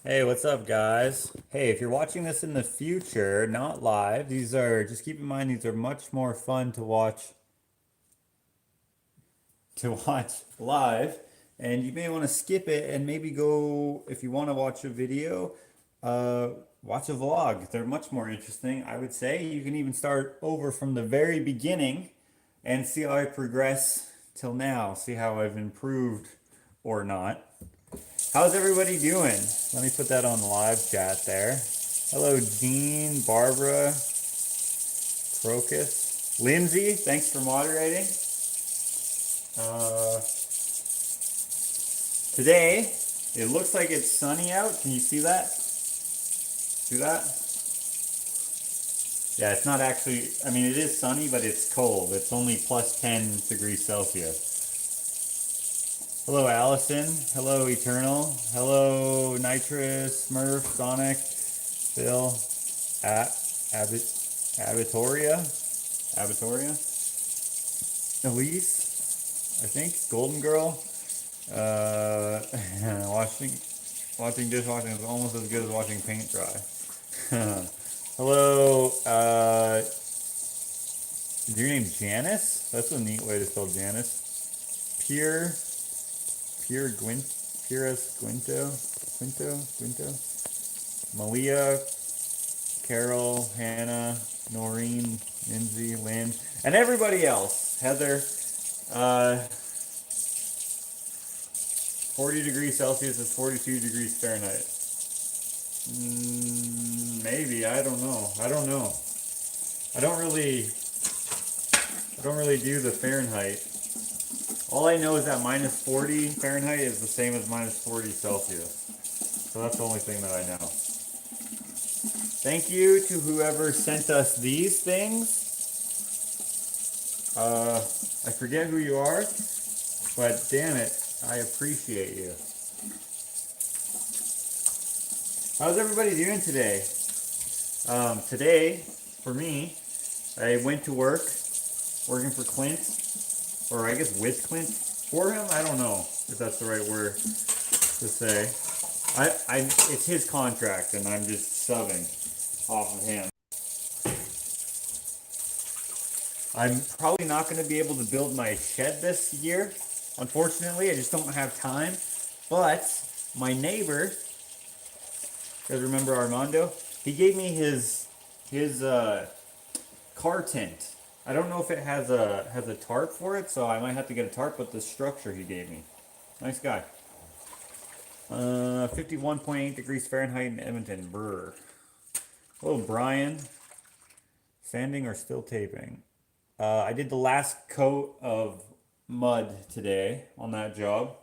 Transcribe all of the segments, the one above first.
Hey, what's up, guys? Hey, if you're watching this in the future, not live, just keep in mind, these are much more fun to watch live, and you may want to skip it and maybe go, if you want to watch a video, uh, watch a vlog. They're much more interesting, I would say. You can even start over from the very beginning and see how I progress till now, see how I've improved or not. How's everybody doing? Let me put that on live chat there. Hello, Jean, Barbara, Crocus, Lindsay. Thanks for moderating. Uh, Today, it looks like it's sunny out. Can you see that? See that? Yeah, it's not actually, I mean, it is sunny, but it's cold. It's only plus 10 degrees Celsius. Hello, Allison. Hello, Eternal. Hello, Nitrous, Smurf, Sonic, Phil, Abbott, Abitoria, Elise, I think, Golden Girl. Uh, watching, watching dishwashing is almost as good as watching paint dry. Hello, is your name Janice? That's a neat way to spell Janice. Pure Gwyn, Purus Quinto, Malia, Carol, Hannah, Noreen, Lindsay, Lynn, and everybody else. Heather, 40 degrees Celsius is 42 degrees Fahrenheit. Maybe, I don't know. I don't know. I don't really, I don't really do the Fahrenheit. All I know is that minus 40 Fahrenheit is the same as minus 40 Celsius. So that's the only thing that I know. Thank you to whoever sent us these things. I forget who you are, but damn it, I appreciate you. How's everybody doing today? Today, for me, I went to work, working for Clint, or I guess with Clint. For him, I don't know if that's the right word to say. It's his contract, and I'm just subbing off of him. I'm probably not going to be able to build my shed this year. Unfortunately, I just don't have time. But my neighbor, you guys remember Armando? He gave me his car tent. I don't know if it has a tarp for it, so I might have to get a tarp with the structure he gave me. Nice guy. 51.8 degrees Fahrenheit in Edmonton. Brr. Hello, Brian. Sanding or still taping? I did the last coat of mud today on that job.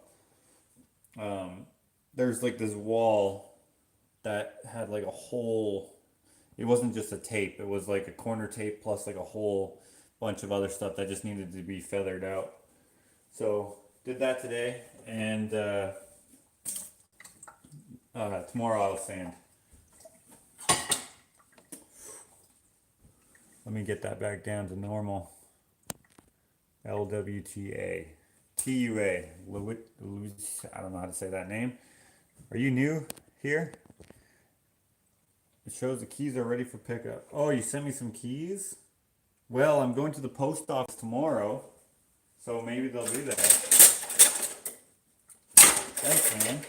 There's like this wall that had like a hole. It wasn't just a tape, it was like a corner tape plus like a whole bunch of other stuff that just needed to be feathered out. So, did that today, and tomorrow I'll sand. Let me get that back down to normal. LWTA. TUA. I don't know how to say that name. Are you new here? It shows the keys are ready for pickup. Oh, you sent me some keys? Well, I'm going to the post office tomorrow, so maybe they'll be there. Thanks, man.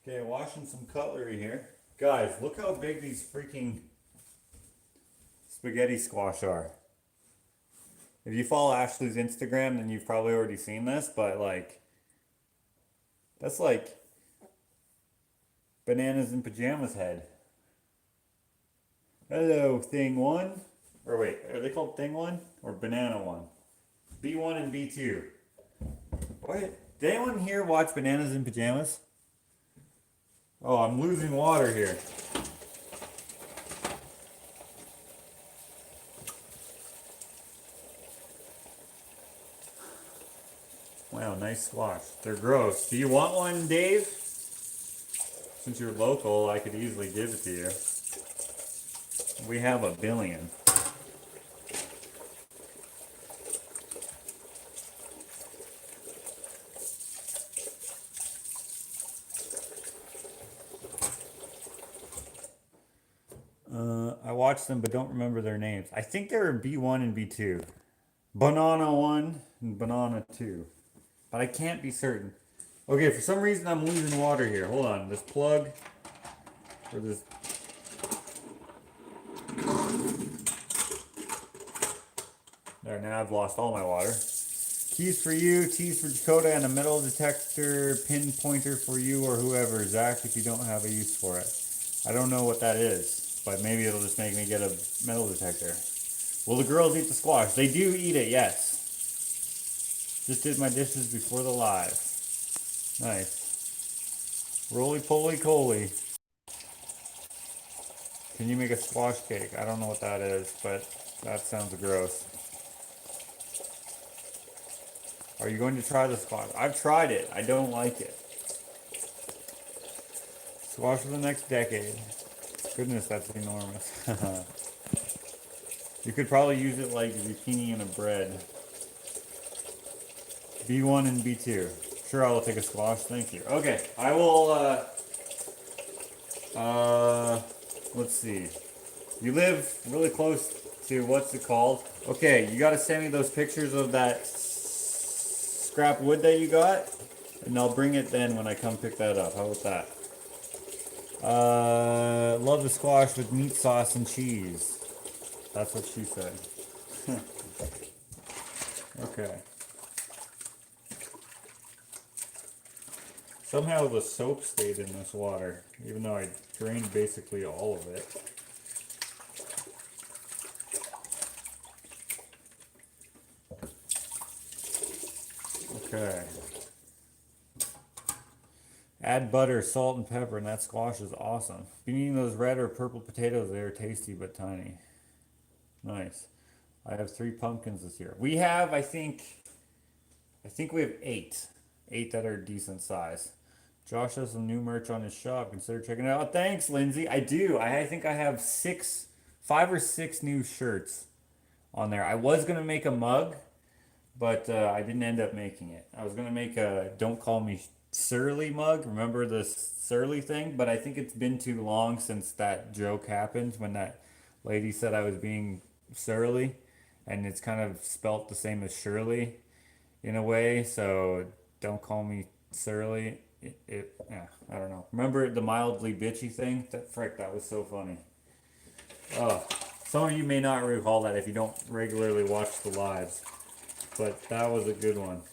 Okay, washing some cutlery here. Guys, look how big these freaking spaghetti squash are. If you follow Ashley's Instagram, then you've probably already seen this, but like, that's like bananas in pajamas head. Hello, thing one. Or wait, are they called thing one or banana one? B1 and B2. What? Did anyone here watch Bananas in Pajamas? Oh, I'm losing water here. Wow, nice squash. They're gross. Do you want one, Dave? Since you're local, I could easily give it to you. We have a billion. I watched them but don't remember their names. I think they were B1 and B2. Banana 1 and Banana 2. But I can't be certain. Okay, for some reason I'm losing water here. Hold on. This plug for this. There, now I've lost all my water. Keys for you, keys for Dakota, and a metal detector pinpointer for you or whoever. Zach, if you don't have a use for it. I don't know what that is, but maybe it'll just make me get a metal detector. Will the girls eat the squash? They do eat it, yes. Just did my dishes before the live. Nice. Roly-poly-coly. Can you make a squash cake? I don't know what that is, but that sounds gross. Are you going to try the squash? I've tried it. I don't like it. Squash for the next decade. Goodness, that's enormous. You could probably use it like zucchini in a bread. B1 and B2. Sure, I will take a squash. Thank you. Okay, I will, let's see. You live really close to, what's it called? Okay, you gotta send me those pictures of that scrap wood that you got, and I'll bring it then when I come pick that up. How about that? Love the squash with meat sauce and cheese. That's what she said. Okay. Somehow the soap stayed in this water, even though I drained basically all of it. Okay. Add butter, salt, and pepper, and that squash is awesome. Been eating those red or purple potatoes, they are tasty but tiny. Nice. I have 3 pumpkins this year. We have, I think we have 8. 8 that are decent size. Josh has some new merch on his shop. Consider checking it out. Oh, thanks, Lindsay. I do. I think I have 5 or 6 new shirts on there. I was going to make a mug, but I didn't end up making it. I was going to make a Don't Call Me Surly mug. Remember the surly thing? But I think it's been too long since that joke happened when that lady said I was being surly. And it's kind of spelt the same as Shirley in a way. So don't call me surly. Yeah, I don't know. Remember the mildly bitchy thing? That was so funny. Oh, some of you may not recall that if you don't regularly watch the lives. But that was a good one.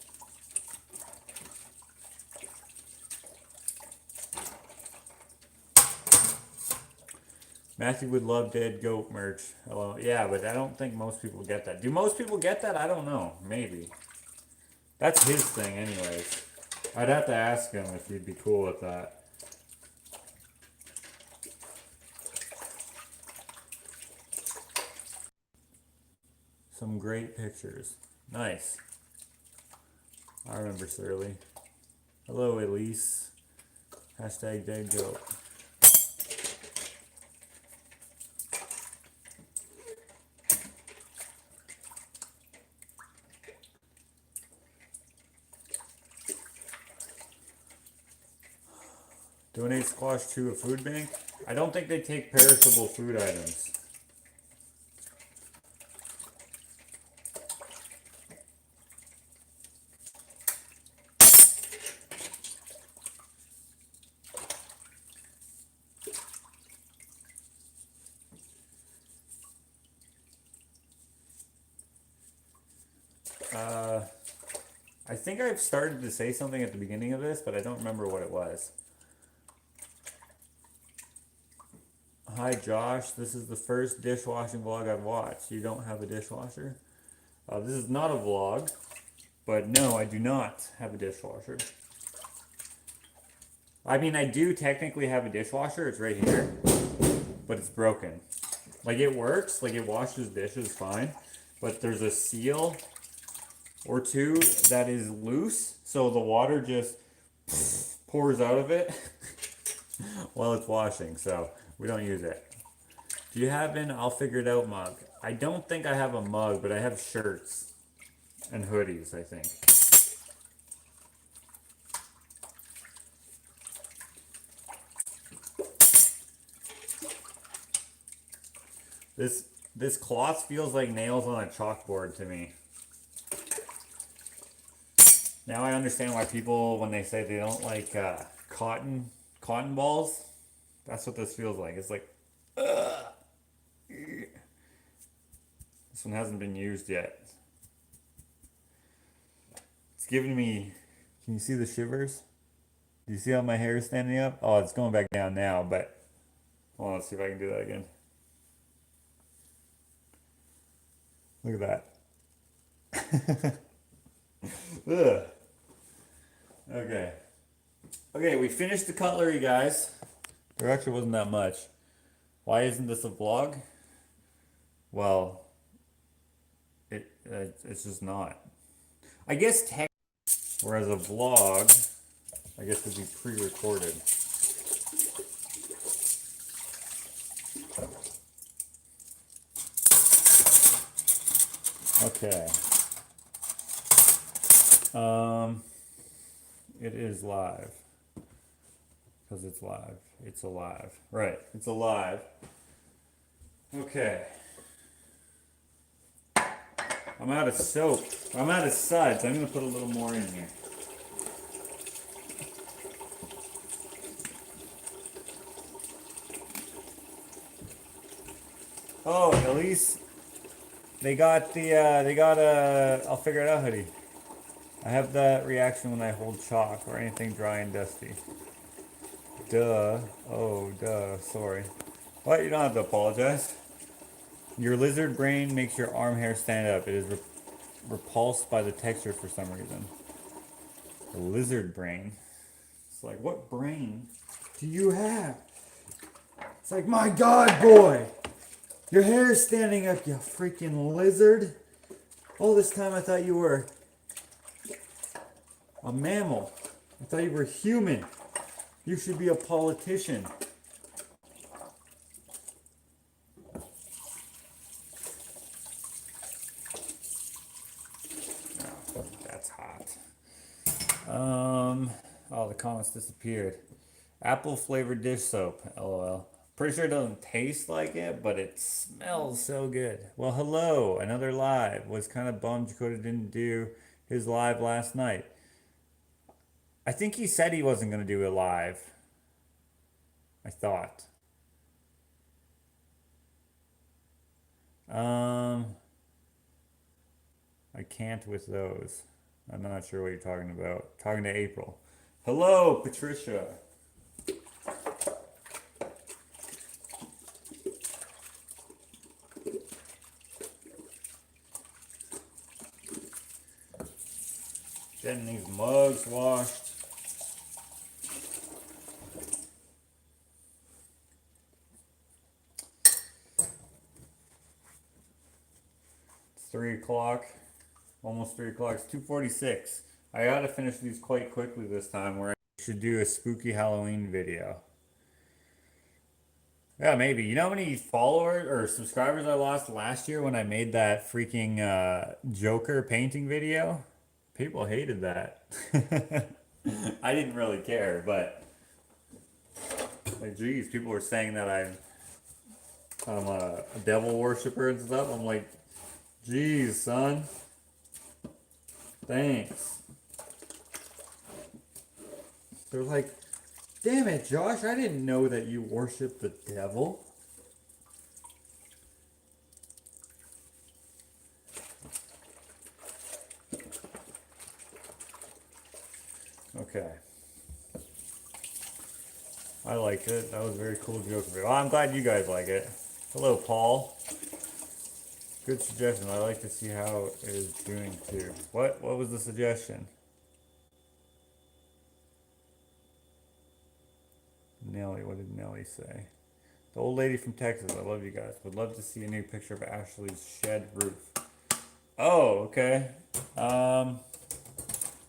Matthew would love dead goat merch. Hello. Yeah, but I don't think most people get that. Do most people get that? I don't know. Maybe. That's his thing anyways. I'd have to ask him if he'd be cool with that. Some great pictures. Nice. I remember Surly. Hello, Elise. Hashtag dead goat. Donate squash to a food bank? I don't think they take perishable food items. I think I've started to say something at the beginning of this, but I don't remember what it was. Hi Josh, this is the first dishwashing vlog I've watched. You don't have a dishwasher? This is not a vlog, but no, I do not have a dishwasher. I mean, I do technically have a dishwasher. It's right here, but it's broken. Like, it works, like it washes dishes fine, but there's a seal or two that is loose, so the water just pours out of it while it's washing, so we don't use it. Do you have an I'll figure it out mug? I don't think I have a mug, but I have shirts and hoodies, I think. This this cloth feels like nails on a chalkboard to me. Now I understand why people, when they say they don't like cotton balls, that's what this feels like. It's like, ugh. This one hasn't been used yet. It's giving me, can you see the shivers? Do you see how my hair is standing up? Oh, it's going back down now, but hold on, let's see if I can do that again. Look at that. Ugh. Okay. Okay, we finished the cutlery, guys. There actually wasn't that much. Why isn't this a vlog? Well, it's just not. I guess tech. Whereas a vlog, I guess would be pre-recorded. Okay. It is live. Because it's live. It's alive. Right. It's alive. Okay. I'm out of soap. I'm out of suds. I'm going to put a little more in here. Oh, at least they got I'll figure it out, hoodie. I have that reaction when I hold chalk or anything dry and dusty. Duh. Oh, duh. Sorry. What? You don't have to apologize. Your lizard brain makes your arm hair stand up. It is repulsed by the texture for some reason. The lizard brain. It's like, what brain do you have? It's like, my God, boy. Your hair is standing up, you freaking lizard. All this time I thought you were a mammal. I thought you were human. You should be a politician. Oh, that's hot. Oh, the comments disappeared. Apple flavored dish soap, LOL. Pretty sure it doesn't taste like it, but it smells so good. Well, hello, another live. Was kind of bummed Dakota didn't do his live last night. I think he said he wasn't going to do it live. I thought. I can't with those. I'm not sure what you're talking about. Talking to April. Hello, Patricia. Getting these mugs washed. It's 3 o'clock. Almost 3 o'clock. It's 2:46. I gotta finish these quite quickly this time, where I should do a spooky Halloween video. Yeah, maybe. You know how many followers or subscribers I lost last year when I made that freaking Joker painting video? People hated that. I didn't really care, but like, geez, people were saying that I'm a devil worshiper and stuff. I'm like, geez, son. Thanks. They're like, damn it, Josh, I didn't know that you worship the devil. Okay. I liked it. That was a very cool joke. Well, I'm glad you guys like it. Hello, Paul. Good suggestion. I like to see how it is doing too. What was the suggestion? Nelly, what did Nelly say? The old lady from Texas. I love you guys. Would love to see a new picture of Ashley's shed roof. Oh, okay.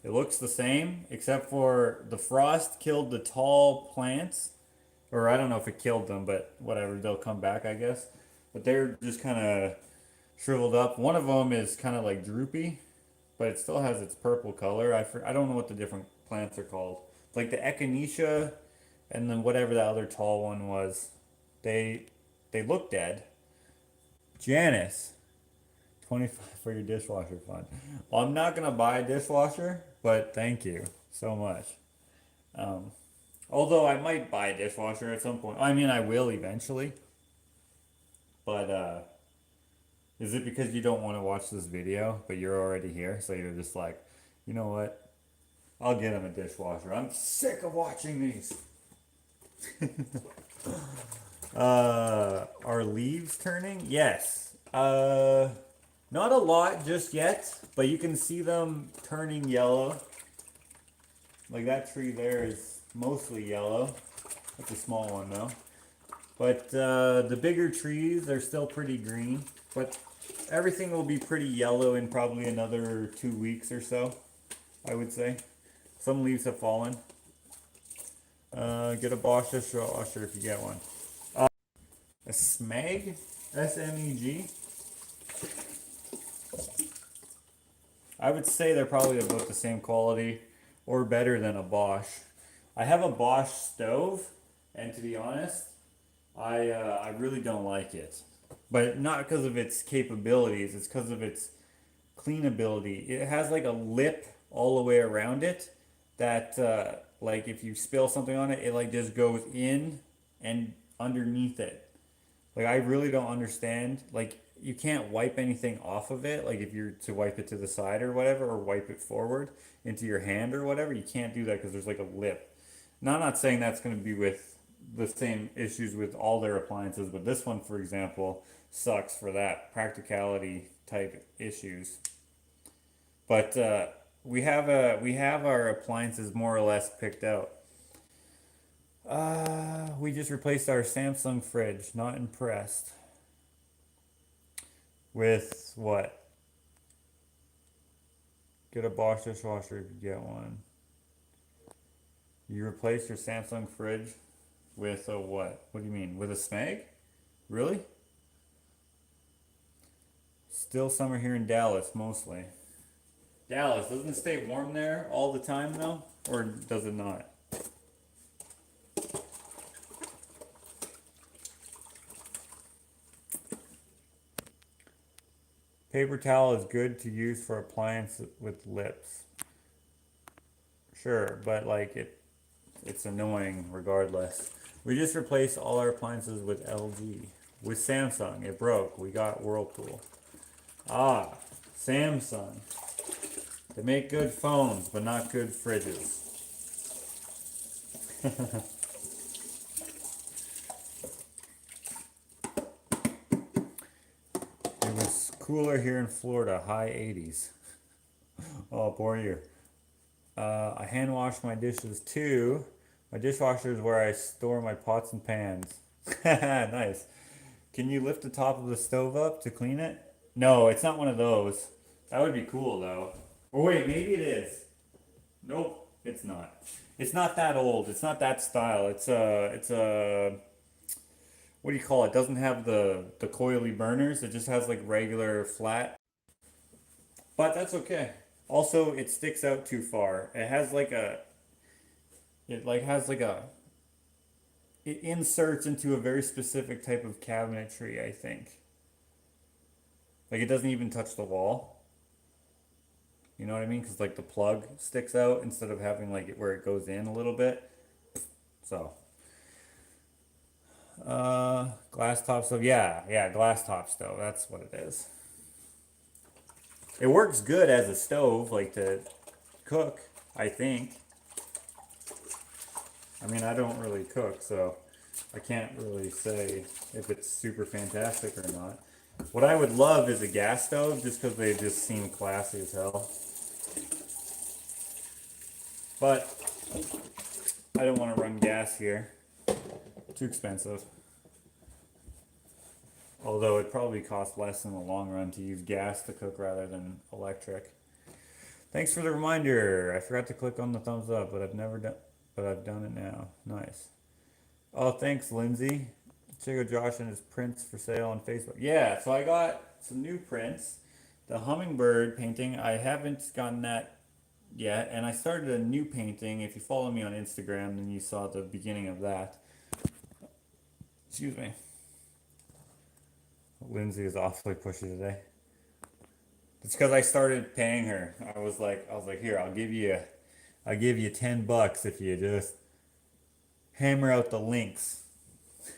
It looks the same, except for the frost killed the tall plants. Or I don't know if it killed them, but whatever. They'll come back, I guess. But they're just kind of shriveled up. One of them is kind of like droopy, but it still has its purple color. I don't know what the different plants are called. Like the echinacea and then whatever the other tall one was. They look dead, Janice, 25 for your dishwasher fund. Well, I'm not gonna buy a dishwasher, but thank you so much. Um, Although I might buy a dishwasher at some point. I mean, I will eventually. But is it because you don't want to watch this video, but you're already here, so you're just like, you know what? I'll get him a dishwasher. I'm sick of watching these. Are leaves turning? Yes. Not a lot just yet, but you can see them turning yellow. Like that tree there is mostly yellow. That's a small one though. But the bigger trees are still pretty green. But everything will be pretty yellow in probably another 2 weeks or so, I would say. Some leaves have fallen. Get a Bosch dishwasher if you get one. A SMEG? S-M-E-G? I would say they're probably about the same quality or better than a Bosch. I have a Bosch stove, and to be honest, I really don't like it. But not because of its capabilities, it's because of its cleanability. It has like a lip all the way around it that like if you spill something on it, it like just goes in and underneath it. Like I really don't understand. Like you can't wipe anything off of it. Like if you're to wipe it to the side or whatever, or wipe it forward into your hand or whatever, you can't do that because there's like a lip. Now I'm not saying that's going to be with the same issues with all their appliances, but this one, for example, sucks for that practicality type issues. But we have our appliances more or less picked out. We just replaced our Samsung fridge. Not impressed. With what? Get a Bosch dishwasher if you get one. You replaced your Samsung fridge with a what? What do you mean? With a Smeg? Really? Still summer here in Dallas, mostly. Dallas, doesn't it stay warm there all the time though? Or does it not? Paper towel is good to use for appliances with lips. Sure, but like it's annoying regardless. We just replaced all our appliances with LG. With Samsung, it broke. We got Whirlpool. Ah, Samsung. They make good phones, but not good fridges. It was cooler here in Florida, high 80s. Oh, poor you. I hand wash my dishes too. My dishwasher is where I store my pots and pans. Nice. Can you lift the top of the stove up to clean it? No, it's not one of those. That would be cool though. Or wait, maybe it is. Nope, it's not. It's not that old. It's not that style. It's a what do you call it? It doesn't have the coily burners. It just has like regular flat. But that's okay. Also, it sticks out too far. It like has like a it inserts into a very specific type of cabinetry, I think. Like it doesn't even touch the wall. You know what I mean? Because like the plug sticks out instead of having like it where it goes in a little bit. So, glass top stove. Yeah, yeah, glass top stove. That's what it is. It works good as a stove, like to cook, I think. I mean, I don't really cook, so I can't really say if it's super fantastic or not. What I would love is a gas stove, just because they just seem classy as hell. But I don't want to run gas here. Too expensive. Although it probably costs less in the long run to use gas to cook rather than electric. Thanks for the reminder. I forgot to click on the thumbs up, but I've done it now. Nice. Oh, thanks, Lindsay. Check out Josh and his prints for sale on Facebook. Yeah, so I got some new prints. The hummingbird painting, I haven't gotten that yet, and I started a new painting. If you follow me on Instagram, then you saw the beginning of that. Excuse me. Lindsay is awfully pushy today. It's because I started paying her. I was like, here, I'll give you $10 if you just hammer out the links.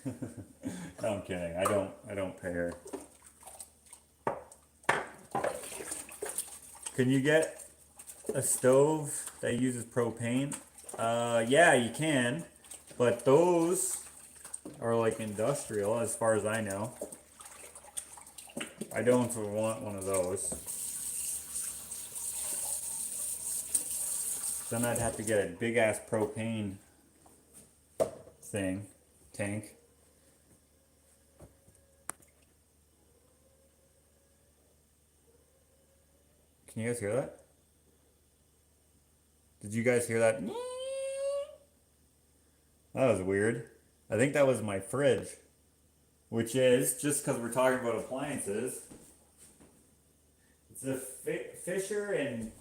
No, I'm kidding. I don't pay her. Can you get a stove that uses propane? Yeah, you can, but those are like industrial, as far as I know. I don't want one of those. Then I'd have to get a big ass propane tank. Can you guys hear that? Did you guys hear that? That was weird. I think that was my fridge, which is, just because we're talking about appliances, it's a Fisher and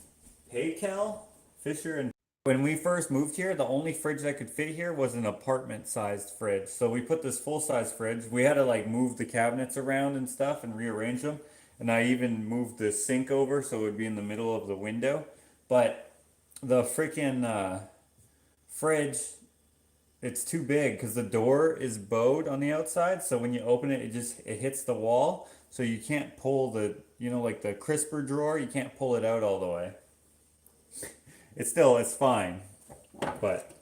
Paykel. Fisher and when we first moved here, the only fridge that could fit here was an apartment-sized fridge. So we put this full-size fridge. We had to like move the cabinets around and stuff and rearrange them. And I even moved the sink over so it would be in the middle of the window. But the freaking fridge, it's too big because the door is bowed on the outside. So when you open it, it hits the wall. So you can't pull the, like the crisper drawer, you can't pull it out all the way. It's fine. But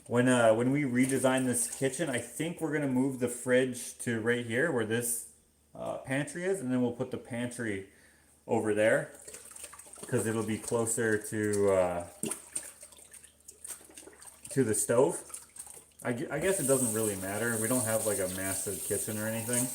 when we redesign this kitchen, I think we're gonna move the fridge to right here where this pantry is, and then we'll put the pantry over there because it'll be closer to the stove. I guess it doesn't really matter. We don't have like a massive kitchen or anything.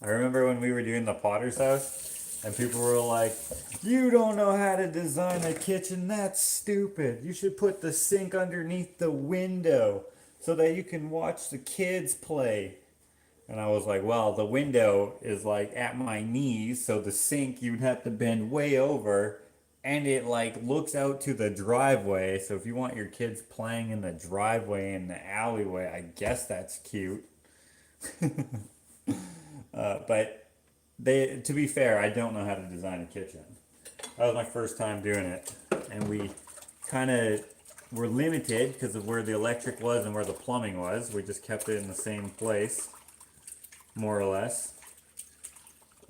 I remember when we were doing the Potter's house and people were like, you don't know how to design a kitchen, that's stupid. You should put the sink underneath the window so that you can watch the kids play. And I was like, well, the window is like at my knees, so the sink you'd have to bend way over, and it like looks out to the driveway. So if you want your kids playing in the driveway in the alleyway, I guess that's cute. But to be fair, I don't know how to design a kitchen. That was my first time doing it, and we kind of were limited because of where the electric was and where the plumbing was. We just kept it in the same place, more or less,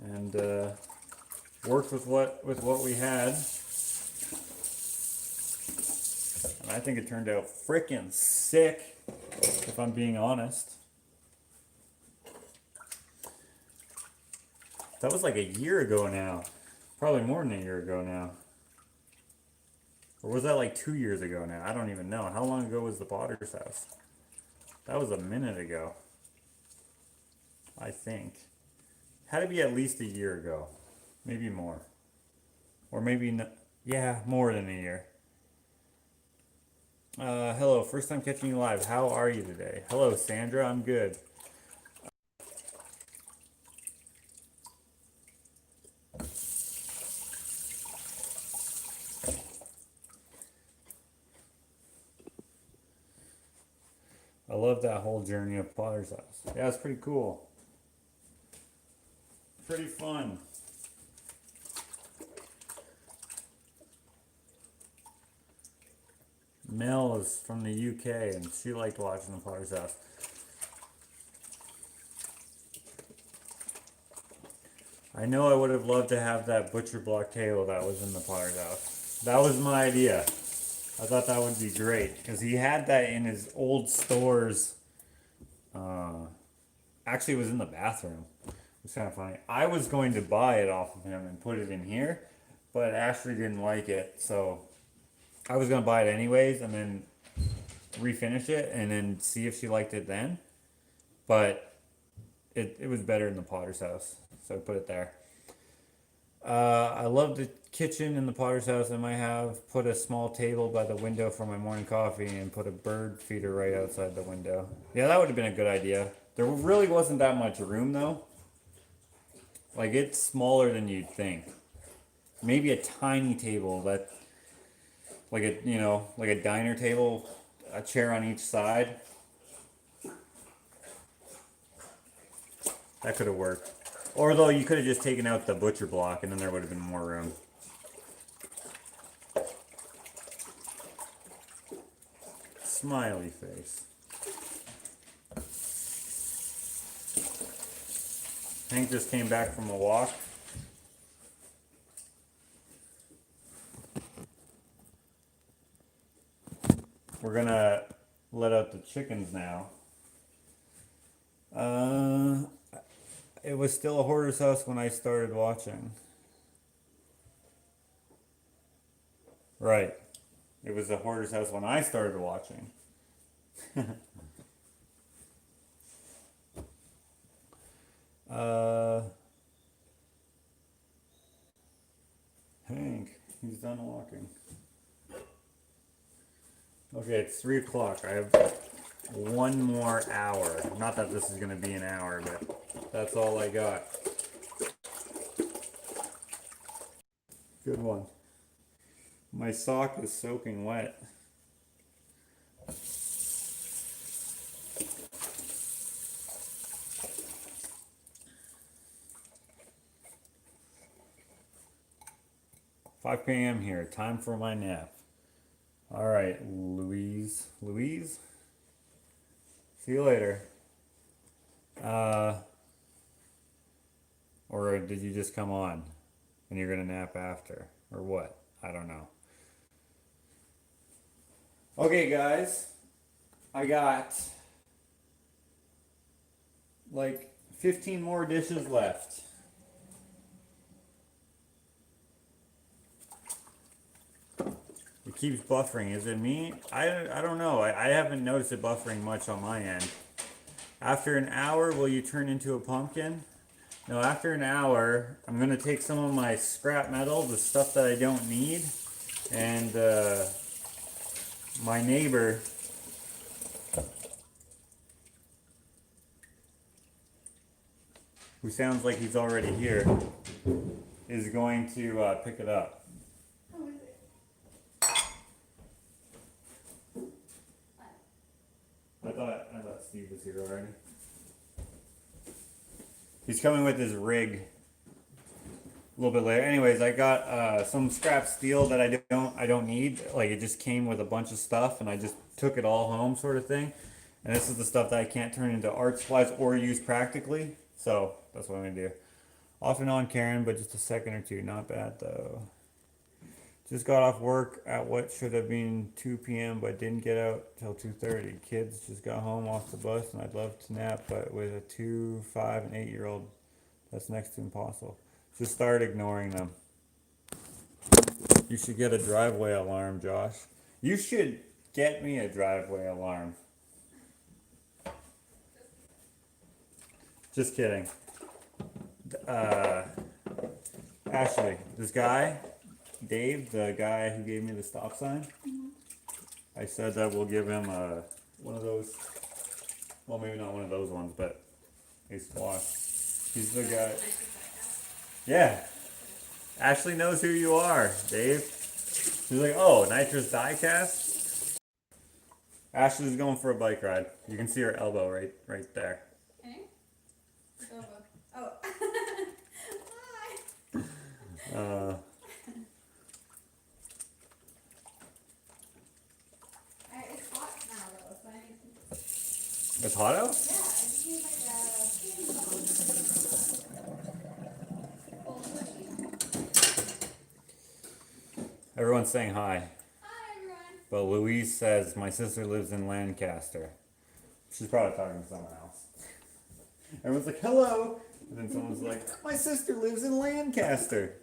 and worked with what we had. And I think it turned out freaking sick, if I'm being honest. That was like a year ago now. Probably more than a year ago now. Or was that like 2 years ago now? I don't even know. How long ago was the Potter's house? That was a minute ago. I think. Had to be at least a year ago. Maybe more. Or maybe no, yeah, more than a year. Hello, first time catching you live. How are you today? Hello, Sandra. I'm good. I love that whole journey of Potter's house. Yeah, it's pretty cool. Pretty fun. Mel is from the UK and she liked watching the Potter's house. I know I would have loved to have that butcher block table that was in the Potter's house. That was my idea. I thought that would be great because he had that in his old stores. Actually, it was in the bathroom. It's kind of funny. I was going to buy it off of him and put it in here, but Ashley didn't like it, so I was going to buy it anyways and then refinish it and then see if she liked it then. But it was better in the Potter's house, so I put it there. I love the kitchen in the Potter's house. I might have put a small table by the window for my morning coffee and put a bird feeder right outside the window. Yeah, that would have been a good idea. There really wasn't that much room though. Like it's smaller than you'd think. Maybe a tiny table that, like a, you know, like a diner table, a chair on each side. That could have worked. Or though you could have just taken out the butcher block and then there would have been more room. Smiley face. Hank just came back from a walk. We're gonna let out the chickens now. It was still a hoarder's house when I started watching. Right. It was a hoarder's house when I started watching. Hank, he's done walking. Okay, it's 3 o'clock. I have one more hour. Not that this is going to be an hour, but that's all I got. Good one. My sock is soaking wet. "5 p.m. here. Time for my nap." All right, Louise. Louise? See you later. Or did you just come on and you're gonna nap after? Or what? I don't know. Okay, guys. I got like 15 more dishes left. It keeps buffering. Is it me? I don't know. I haven't noticed it buffering much on my end. After an hour, will you turn into a pumpkin? No, after an hour, I'm going to take some of my scrap metal, the stuff that I don't need, and my neighbor, who sounds like he's already here, is going to pick it up. I thought Steve was here already. He's coming with his rig a little bit later. Anyways, I got some scrap steel that I don't need. Like it just came with a bunch of stuff, and I just took it all home, sort of thing. And this is the stuff that I can't turn into art supplies or use practically. So that's what I'm gonna do. Off and on, Karen, but just a second or two. Not bad though. Just got off work at what should have been 2 p.m. but didn't get out till 2:30. Kids just got home off the bus and I'd love to nap, but with a 2, 5, and 8-year-old, that's next to impossible. Just start ignoring them. You should get a driveway alarm, Josh. You should get me a driveway alarm. Just kidding. Ashley, this guy, Dave, the guy who gave me the stop sign, I said that we'll give him one of those, well, maybe not one of those ones, but a squash. He's the guy. Yeah. Ashley knows who you are, Dave. She's like, oh, nitrous diecast? Ashley's going for a bike ride. You can see her elbow right there. Okay. Oh. Hi. It's hot now though, so I need to... It's hot out? Yeah, I just need like a full slushy. Everyone's saying hi. Hi everyone. But Louise says, my sister lives in Lancaster. She's probably talking to someone else. Everyone's like, hello. And then someone's like, my sister lives in Lancaster.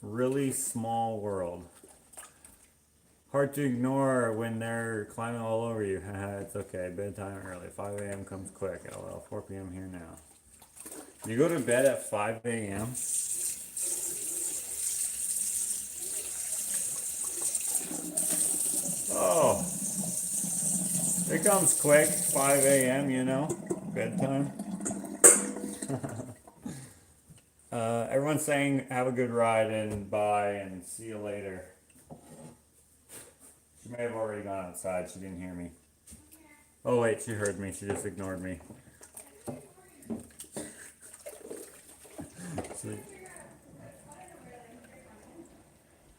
Really small world. Hard to ignore when they're climbing all over you. Haha, it's okay. Bedtime early. 5 a.m. comes quick. LOL. 4 p.m. here now. You go to bed at 5 a.m.? Oh. It comes quick, 5 a.m., you know, bedtime. Everyone's saying have a good ride and bye and see you later. She may have already gone outside. She didn't hear me. Oh, wait, she heard me. She just ignored me. She-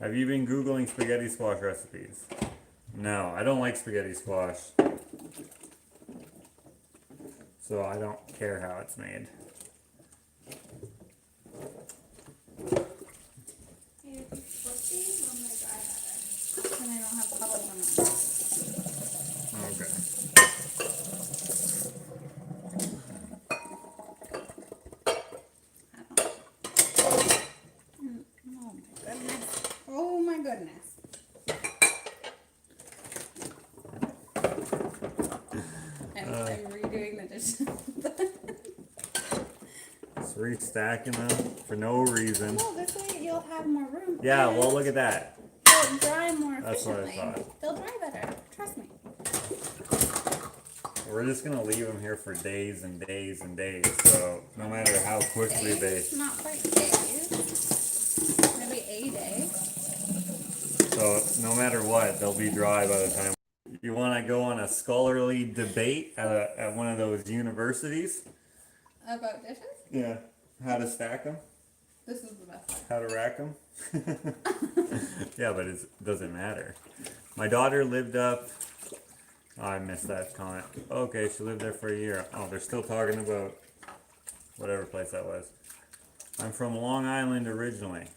Have you been Googling spaghetti squash recipes? No, I don't like spaghetti squash. So I don't care how it's made. Hey, if you flip these, I'm gonna dry better. And I don't have puddles on them. Okay. Oh my goodness. I'm redoing the dishes. Just restacking them for no reason. No, this way you'll have more room. Yeah, and well, look at that. they'll dry more That's what I efficiently. thought. They'll dry better. Trust me. We're just gonna leave them here for days and days and days. So no matter how quickly Days? they, Not quite days. Maybe a day. so no matter what, they'll be dry by the time. You want to go on a scholarly debate at one of those universities? About dishes? Yeah. How to stack them? This is the best way. How to rack them? Yeah, but it doesn't matter. My daughter lived up. Oh, I missed that comment. Okay, she lived there for a year. Oh, they're still talking about whatever place that was. I'm from Long Island originally.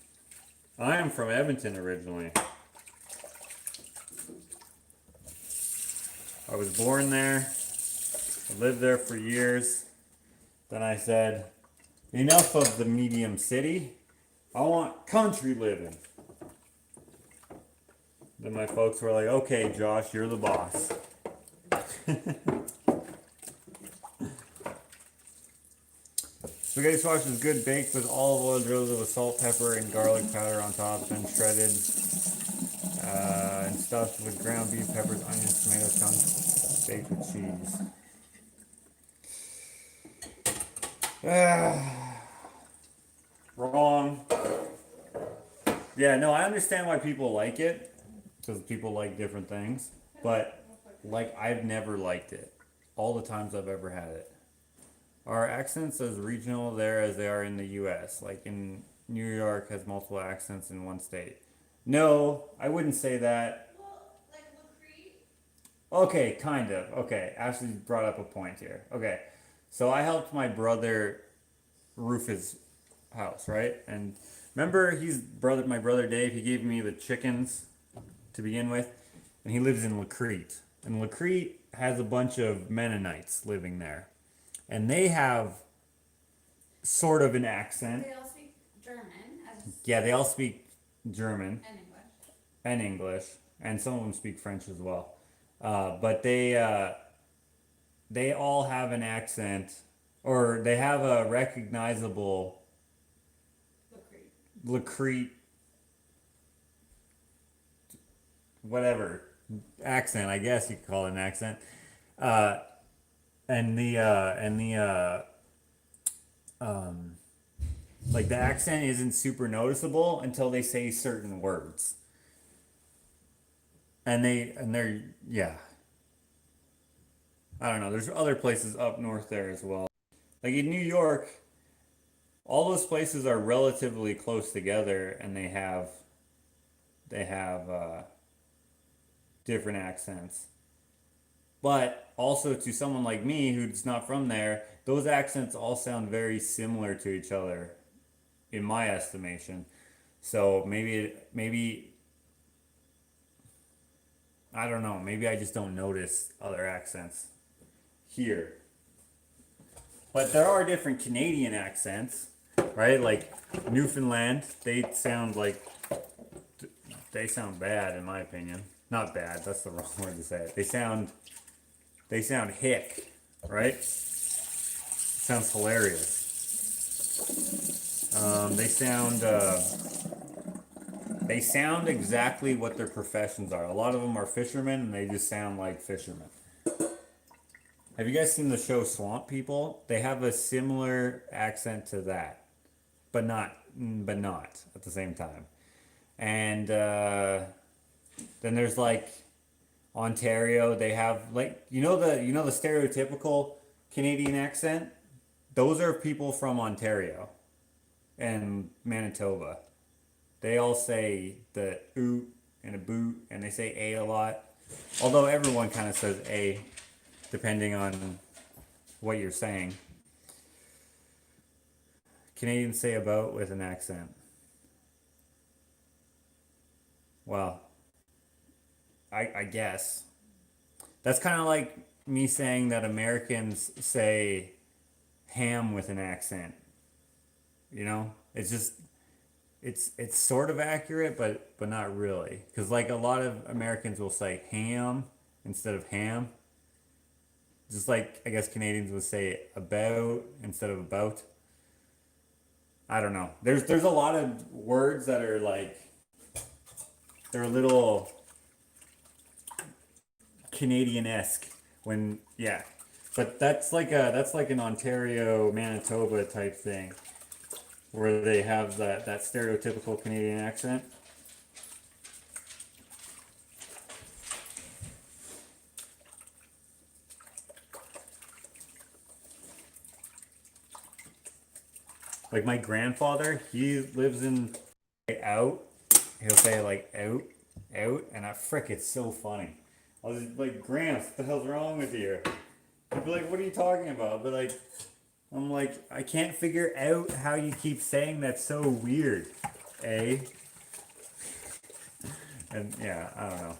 I am from Edmonton originally. I was born there. I lived there for years. Then I said, enough of the medium city. I want country living. Then my folks were like, okay, Josh, you're the boss. Spaghetti squash is good baked with olive oil drizzled with salt, pepper, and garlic powder on top, then shredded and stuffed with ground beef, peppers, onions, tomato chunks, baked with cheese. Wrong. Yeah, no, I understand why people like it, because people like different things, but like I've never liked it. All the times I've ever had it. Are accents as regional there as they are in the US? Like in New York has multiple accents in one state. No, I wouldn't say that. Well, like Lacrete. Okay, kind of. Okay, Ashley brought up a point here. Okay, so I helped my brother roof his house, right? And remember, my brother Dave. He gave me the chickens to begin with, and he lives in Lacrete. And Lacrete has a bunch of Mennonites living there, and they have sort of an accent. They all speak German Yeah, they all speak German and English. and English, and some of them speak French as well. But they all have an accent, or they have a recognizable Lacrete, whatever accent. I guess you could call it an accent. Like the accent isn't super noticeable until they say certain words. And they're yeah. I don't know. There's other places up north there as well. Like in New York, all those places are relatively close together, and they have different accents. But also to someone like me who's not from there, those accents all sound very similar to each other, in my estimation. So maybe I don't know. Maybe I just don't notice other accents here. But there are different Canadian accents, right? Like Newfoundland, they sound bad in my opinion. Not bad. That's the wrong word to say it. They sound hick, right? It sounds hilarious. They sound exactly what their professions are. A lot of them are fishermen, and they just sound like fishermen. Have you guys seen the show Swamp People? They have a similar accent to that, but not at the same time. And then there's like Ontario. They have like the stereotypical Canadian accent. Those are people from Ontario and Manitoba. They all say the oot and a boot, and they say a lot. Although everyone kind of says a, depending on what you're saying. Canadians say about with an accent. Well, I guess. That's kind of like me saying that Americans say ham with an accent. You know? It's just it's sort of accurate, but not really. Because like a lot of Americans will say ham instead of ham. Just like I guess Canadians would say about instead of about. I don't know. There's a lot of words that are like they're a little Canadian-esque when yeah. But that's like an Ontario, Manitoba type thing where they have that stereotypical Canadian accent. Like my grandfather, he lives in out. He'll say like out, out, and I frick, it's so funny. I was like, Gramps, what the hell's wrong with you? He'd be like, what are you talking about? But like, I'm like, I can't figure out how you keep saying that's so weird, eh? And yeah, I don't know.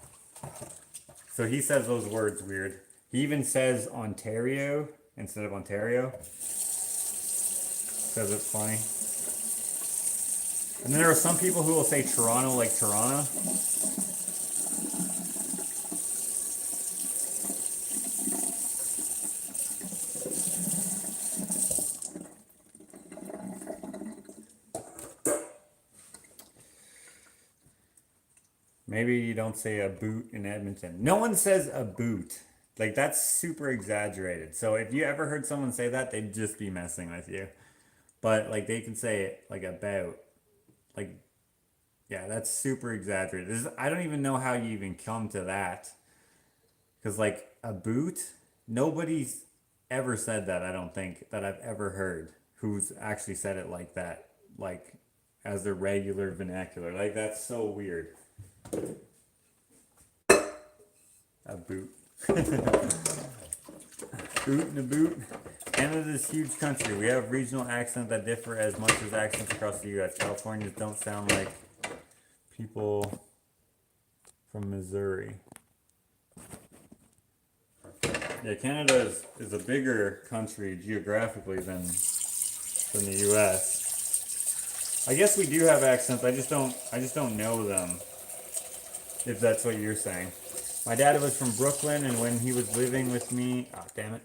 So he says those words weird. He even says Ontario instead of Ontario. Because it's funny. And then there are some people who will say Toronto like Toronto. Maybe you don't say a boot in Edmonton. No one says a boot. Like that's super exaggerated. So if you ever heard someone say that, they'd just be messing with you. But like they can say it like about. Like yeah, that's super exaggerated. I don't even know how you even come to that. Because like a boot, nobody's ever said that, I don't think, that I've ever heard who's actually said it like that. Like as their regular vernacular. Like that's so weird. A boot. Boot and a boot. Canada's a huge country. We have regional accents that differ as much as accents across the U.S. Californians don't sound like people from Missouri. Yeah, Canada is a bigger country geographically than the U.S. I guess we do have accents. I just don't know them. If that's what you're saying. My dad was from Brooklyn, and when he was living with me, oh damn it.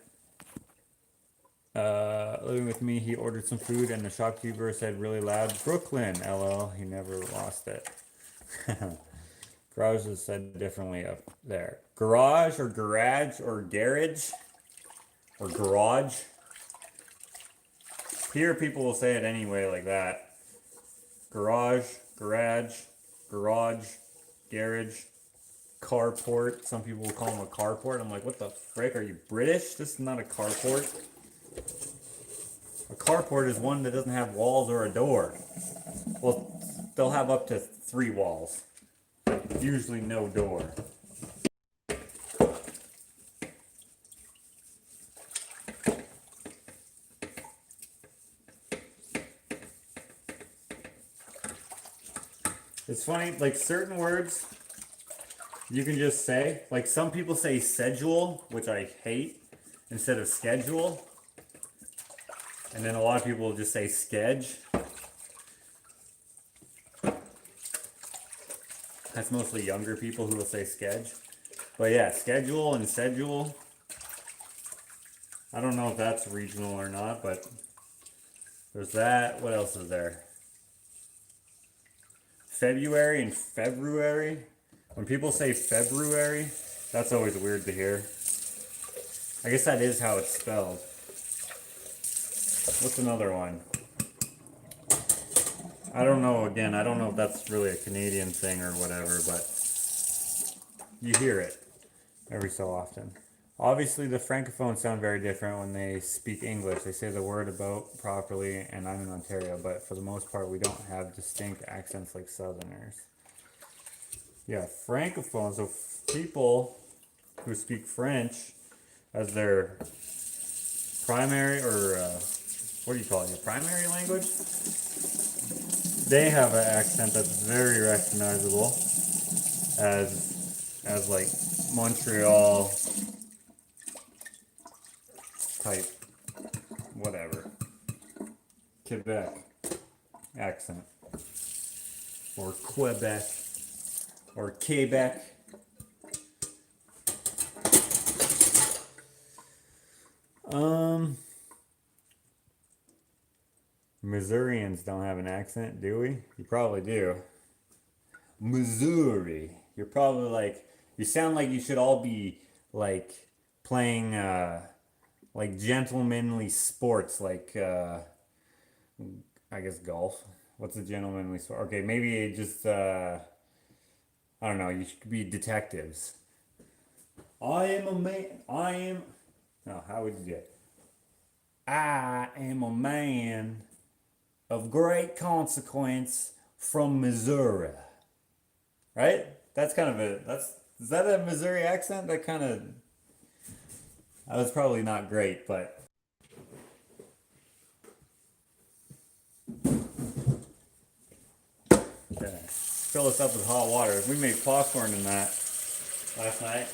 Living with me, he ordered some food, and the shopkeeper said really loud, "Brooklyn, LL." He never lost it. Garage is said differently up there. Garage or garage or garage or garage. Here, people will say it anyway, like that. Garage, garage, garage, garage, carport. Some people will call them a carport. I'm like, what the frick? Are you British? This is not a carport. A carport is one that doesn't have walls or a door. Well, they'll have up to 3 walls, but usually no door. It's funny, like certain words you can just say. Like some people say schedule, which I hate, instead of schedule. And then a lot of people just say sketch. That's mostly younger people who will say sketch. But yeah, schedule and schedule. I don't know if that's regional or not, but there's that. What else is there? February and February. When people say February, that's always weird to hear. I guess that is how it's spelled. What's another one? I don't know, again, I don't know if that's really a Canadian thing or whatever, but you hear it every so often. Obviously, the Francophones sound very different when they speak English. They say the word about properly, and I'm in Ontario, but for the most part, we don't have distinct accents like Southerners. Yeah, Francophones, so people who speak French as their primary, or what do you call it, your primary language? They have an accent that's very recognizable as like Montreal type, whatever, Quebec accent, or Quebec, or Quebec. Missourians don't have an accent, do we? You probably do. Missouri. You're probably like, you sound like you should all be like playing like gentlemanly sports, like I guess golf. What's a gentlemanly sport? Okay, maybe just I don't know. You should be detectives. I am a man. I am. No, how would you do it? I am a man of great consequence from Missouri. Right? That's kind of a. That's is that a Missouri accent? That kind of. That was probably not great, but. Okay. Fill this up with hot water. We made popcorn in that last night.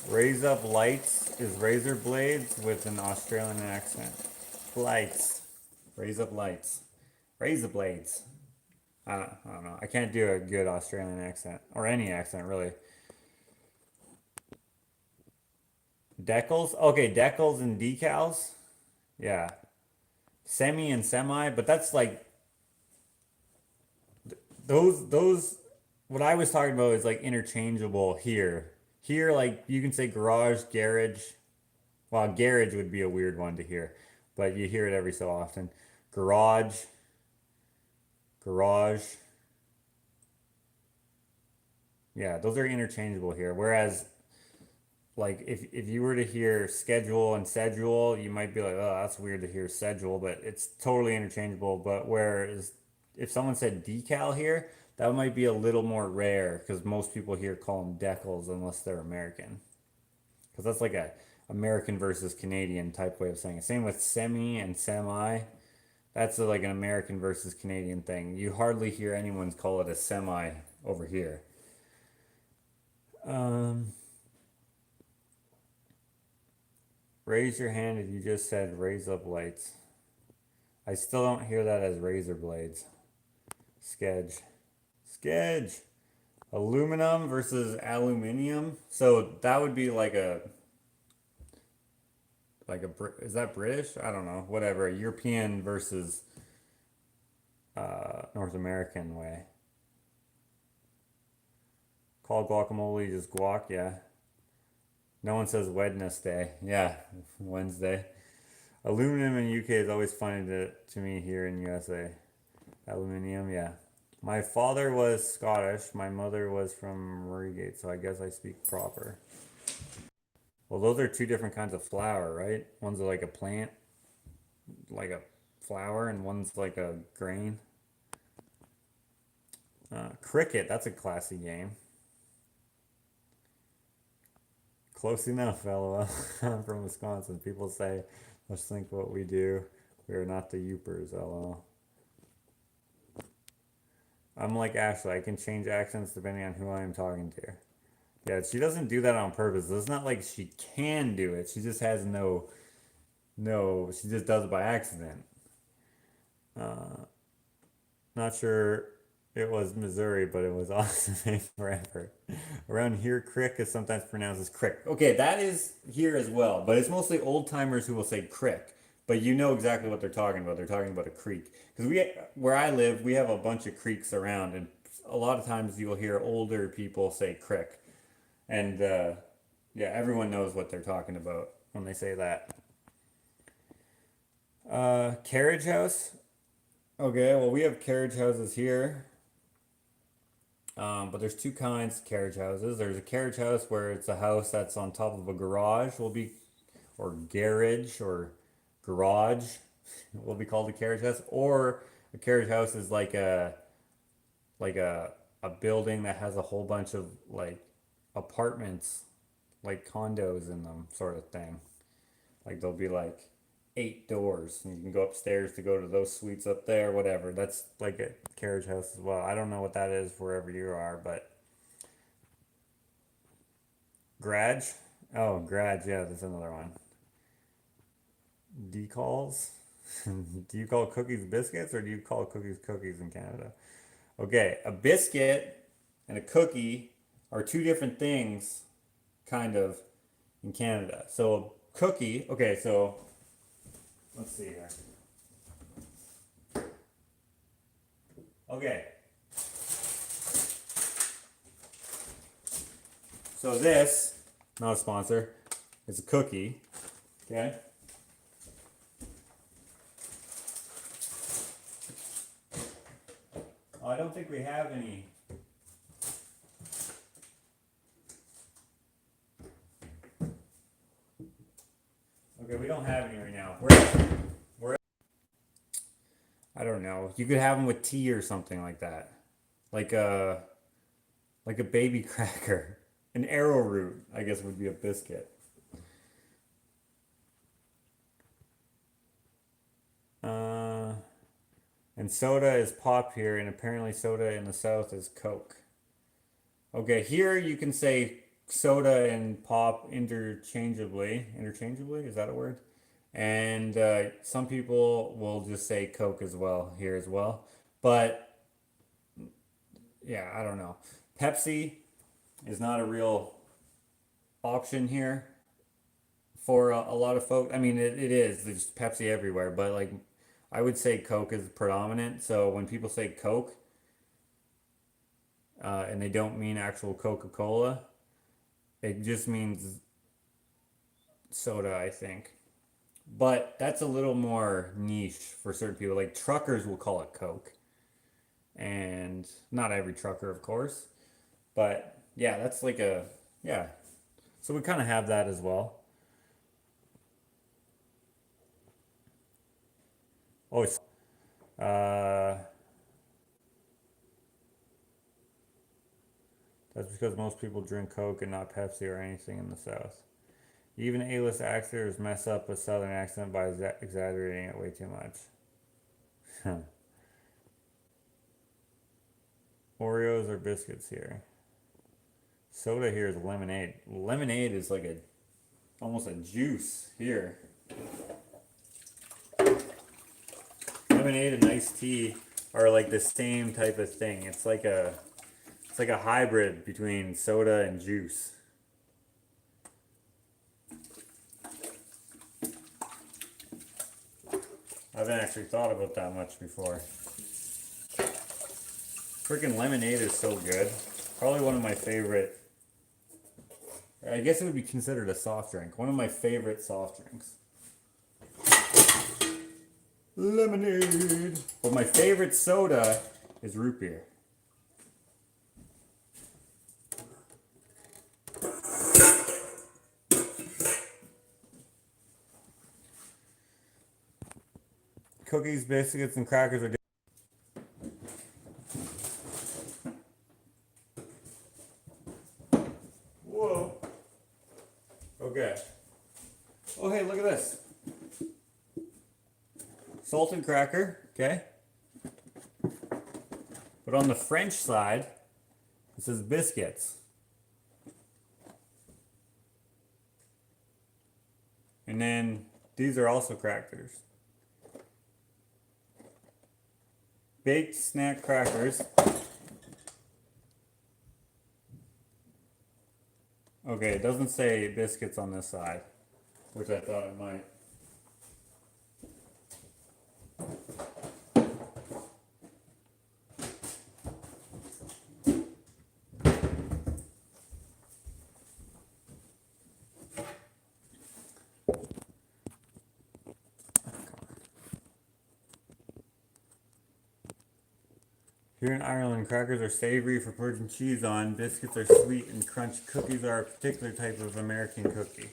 Raise up lights is razor blades with an Australian accent. Lights. Raise up lights. Razor blades. I don't know. I can't do a good Australian accent. Or any accent, really. Decals? Okay, decals and decals. Yeah. Semi and semi, but that's like those what I was talking about is like interchangeable here. Here, like you can say garage, garage. Well, garage would be a weird one to hear, but you hear it every so often. Garage, garage. Yeah, those are interchangeable here. Whereas, like, if you were to hear schedule and schedule, you might be like, oh, that's weird to hear schedule, but it's totally interchangeable. But whereas if someone said decal here, that might be a little more rare because most people here call them decals unless they're American. Because that's like a American versus Canadian type way of saying it. Same with semi and semi. That's like an American versus Canadian thing. You hardly hear anyone call it a semi over here. Um, Raise your hand if you just said raise up lights. I still don't hear that as razor blades. Sketch. Sketch. Aluminum versus aluminium. So that would be like a is that British? I don't know. Whatever. European versus North American way. Call guacamole just guac, yeah. No one says Wednesday. Yeah, Wednesday. Aluminum in UK is always funny to me here in USA. Aluminium, yeah. My father was Scottish. My mother was from Murraygate, so I guess I speak proper. Well, those are two different kinds of flour, right? One's like a plant, like a flower, and one's like a grain. Cricket, that's a classy game. Close enough, LOL. I'm from Wisconsin. People say, let's think what we do. We are not the Yoopers, LOL. I'm like Ashley. I can change accents depending on who I am talking to. Yeah, she doesn't do that on purpose. It's not like she can do it. She just has no, she just does it by accident. Not sure It was Missouri, but it was awesome forever. Around here, crick is sometimes pronounced as crick. Okay, that is here as well, but it's mostly old timers who will say crick. But you know exactly what they're talking about. They're talking about a creek. Because where I live, we have a bunch of creeks around, and a lot of times you'll hear older people say crick. And yeah, everyone knows what they're talking about when they say that. Carriage house. Okay, well, we have carriage houses here. But there's two kinds of carriage houses. There's a carriage house where it's a house that's on top of a garage, or garage, or garage, will be called a carriage house. Or a carriage house is like a building that has a whole bunch of like apartments, like condos in them, sort of thing. Like there'll be like 8 doors, and you can go upstairs to go to those suites up there, whatever. That's like a carriage house as well. I don't know what that is wherever you are, but garage. Oh, garage. Yeah, there's another one. Decals. Do you call cookies biscuits or do you call cookies cookies in Canada? Okay, a biscuit and a cookie are two different things, kind of, in Canada. So a cookie. Okay, so let's see here. Okay. So this, not a sponsor, is a cookie. Okay. Oh, I don't think we have any. Okay, we don't have any right now. Where? I don't know. You could have them with tea or something like that, like a baby cracker. An arrowroot, I guess, would be a biscuit. Uh, and soda is pop here, and apparently soda in the South is Coke. Okay, here you can say soda and pop interchangeably. Interchangeably, is that a word? And some people will just say Coke as well here as well. But yeah, I don't know. Pepsi is not a real option here for a lot of folks. I mean, it is. There's Pepsi everywhere, but like I would say Coke is predominant. So when people say Coke, and they don't mean actual Coca-Cola, it just means soda, I think. But that's a little more niche for certain people. Like truckers will call it Coke. And not every trucker, of course. But yeah, that's like yeah. So we kind of have that as well. Oh, uh, that's because most people drink Coke and not Pepsi or anything in the South. Even A-list actors mess up a Southern accent by exaggerating it way too much. Oreos or biscuits here. Soda here is lemonade. Lemonade is like almost a juice here. Lemonade and iced tea are like the same type of thing. It's like a hybrid between soda and juice. I haven't actually thought about that much before. Freaking lemonade is so good. Probably one of my favorite. I guess it would be considered a soft drink. One of my favorite soft drinks. Lemonade. But my favorite soda is root beer. Cookies, biscuits, and crackers are. Whoa. Okay. Oh, hey, look at this. Salted cracker, okay? But on the French side, it says biscuits. And then these are also crackers. Baked snack crackers Okay, it doesn't say biscuits on this side, which I thought it might. Here in Ireland, crackers are savory for putting cheese on, biscuits are sweet and crunch, cookies are a particular type of American cookie.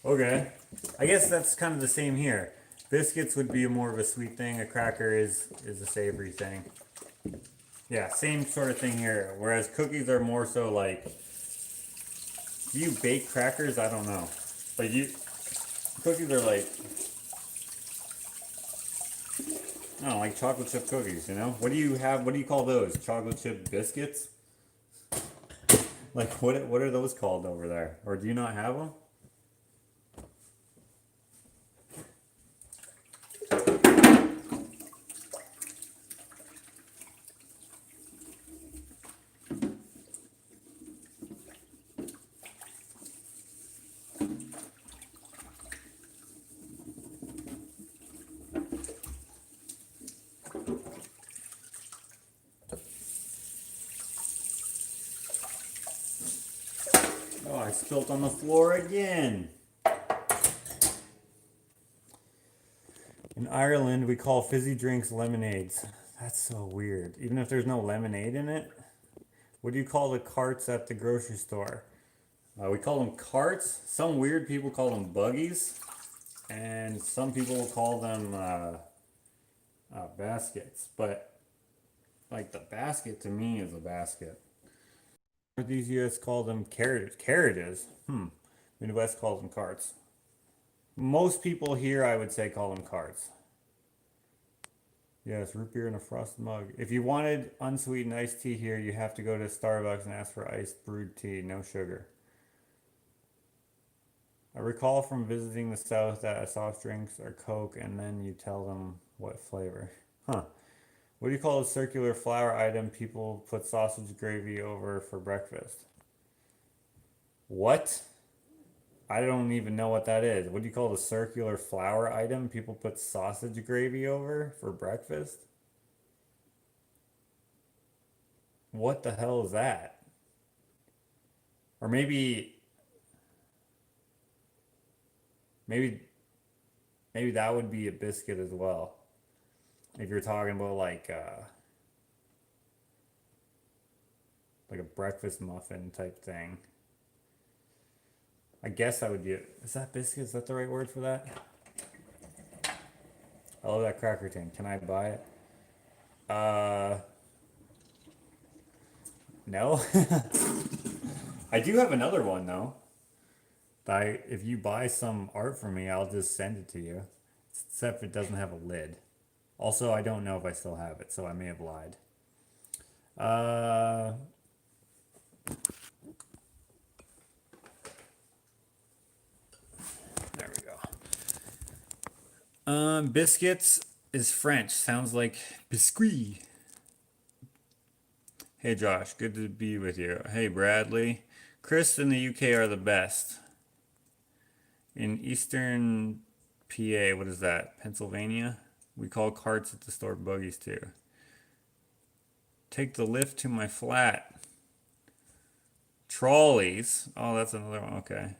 Okay, I guess that's kind of the same here. Biscuits would be more of a sweet thing, a cracker is a savory thing. Yeah, same sort of thing here. Whereas cookies are more so like, do you bake crackers? I don't know. But cookies are like, I don't know, like chocolate chip cookies, you know? What do you have, what do you call those? Chocolate chip biscuits? Like, what are those called over there? Or do you not have them? Oh, I spilt on the floor again. In Ireland, we call fizzy drinks lemonades. That's so weird. Even if there's no lemonade in it? What do you call the carts at the grocery store? We call them carts. Some weird people call them buggies. And some people will call them baskets. But, like, the basket to me is a basket. These US call them carriages. Midwest calls them carts. Most people here, I would say, call them carts. Yes, root beer in a frosted mug. If you wanted unsweetened iced tea here, you have to go to Starbucks and ask for iced brewed tea, no sugar. I recall from visiting the South that soft drinks are Coke, and then you tell them what flavor. Huh. What do you call a circular flour item people put sausage gravy over for breakfast? What? I don't even know what that is. What do you call the circular flour item people put sausage gravy over for breakfast? What the hell is that? Or maybe maybe that would be a biscuit as well. If you're talking about like a breakfast muffin type thing. I guess that would be it. Is that biscuit? Is that the right word for that? I love that cracker tin. Can I buy it? Uh, no. I do have another one though. If you buy some art from me, I'll just send it to you. Except it doesn't have a lid. Also, I don't know if I still have it, so I may have lied. Uh, there we go. Biscuits is French. Sounds like biscuit. Hey Josh, good to be with you. Hey Bradley. Chris in the UK are the best. In Eastern PA, what is that? Pennsylvania? We call carts at the store buggies too. Take the lift to my flat. Trolleys. Oh, that's another one. Okay.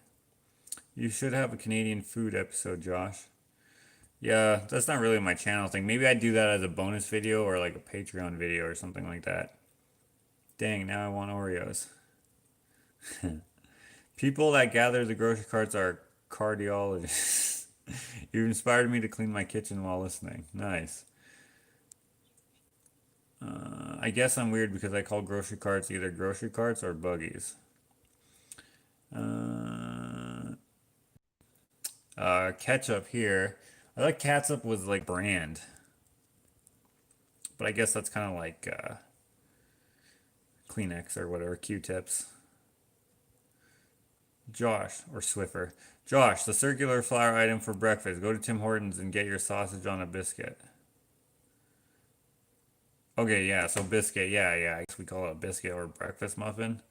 You should have a Canadian food episode, Josh. Yeah, that's not really my channel thing. Maybe I'd do that as a bonus video or like a Patreon video or something like that. Dang, now I want Oreos. People that gather the grocery carts are cardiologists. You inspired me to clean my kitchen while listening. Nice. I guess I'm weird because I call grocery carts either grocery carts or buggies. Ketchup here. I thought catsup was like brand. But I guess that's kind of like Kleenex or whatever, Q-tips. Josh, or Swiffer. Josh, the circular flour item for breakfast. Go to Tim Hortons and get your sausage on a biscuit. Okay, yeah, so biscuit. Yeah, I guess we call it a biscuit or a breakfast muffin.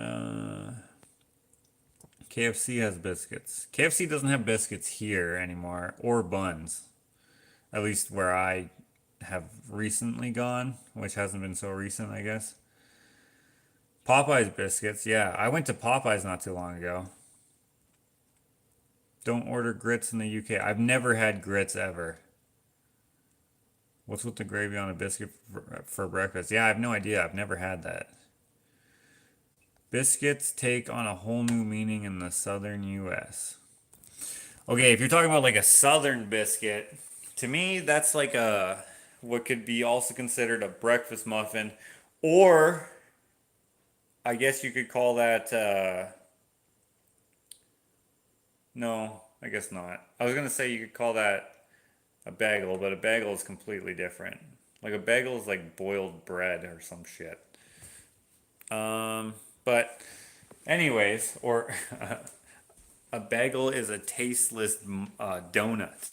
Uh, KFC has biscuits. KFC doesn't have biscuits here anymore, or buns. At least where I have recently gone, which hasn't been so recent, I guess. Popeyes biscuits, yeah. I went to Popeyes not too long ago. Don't order grits in the UK. I've never had grits ever. What's with the gravy on a biscuit for breakfast? Yeah, I have no idea. I've never had that. Biscuits take on a whole new meaning in the southern US. Okay, if you're talking about like a southern biscuit, to me that's like a what could be also considered a breakfast muffin, or I guess you could call that no, I guess not. I was gonna say you could call that a bagel, but a bagel is completely different. Like a bagel is like boiled bread or some shit. But anyways, or a bagel is a tasteless donut.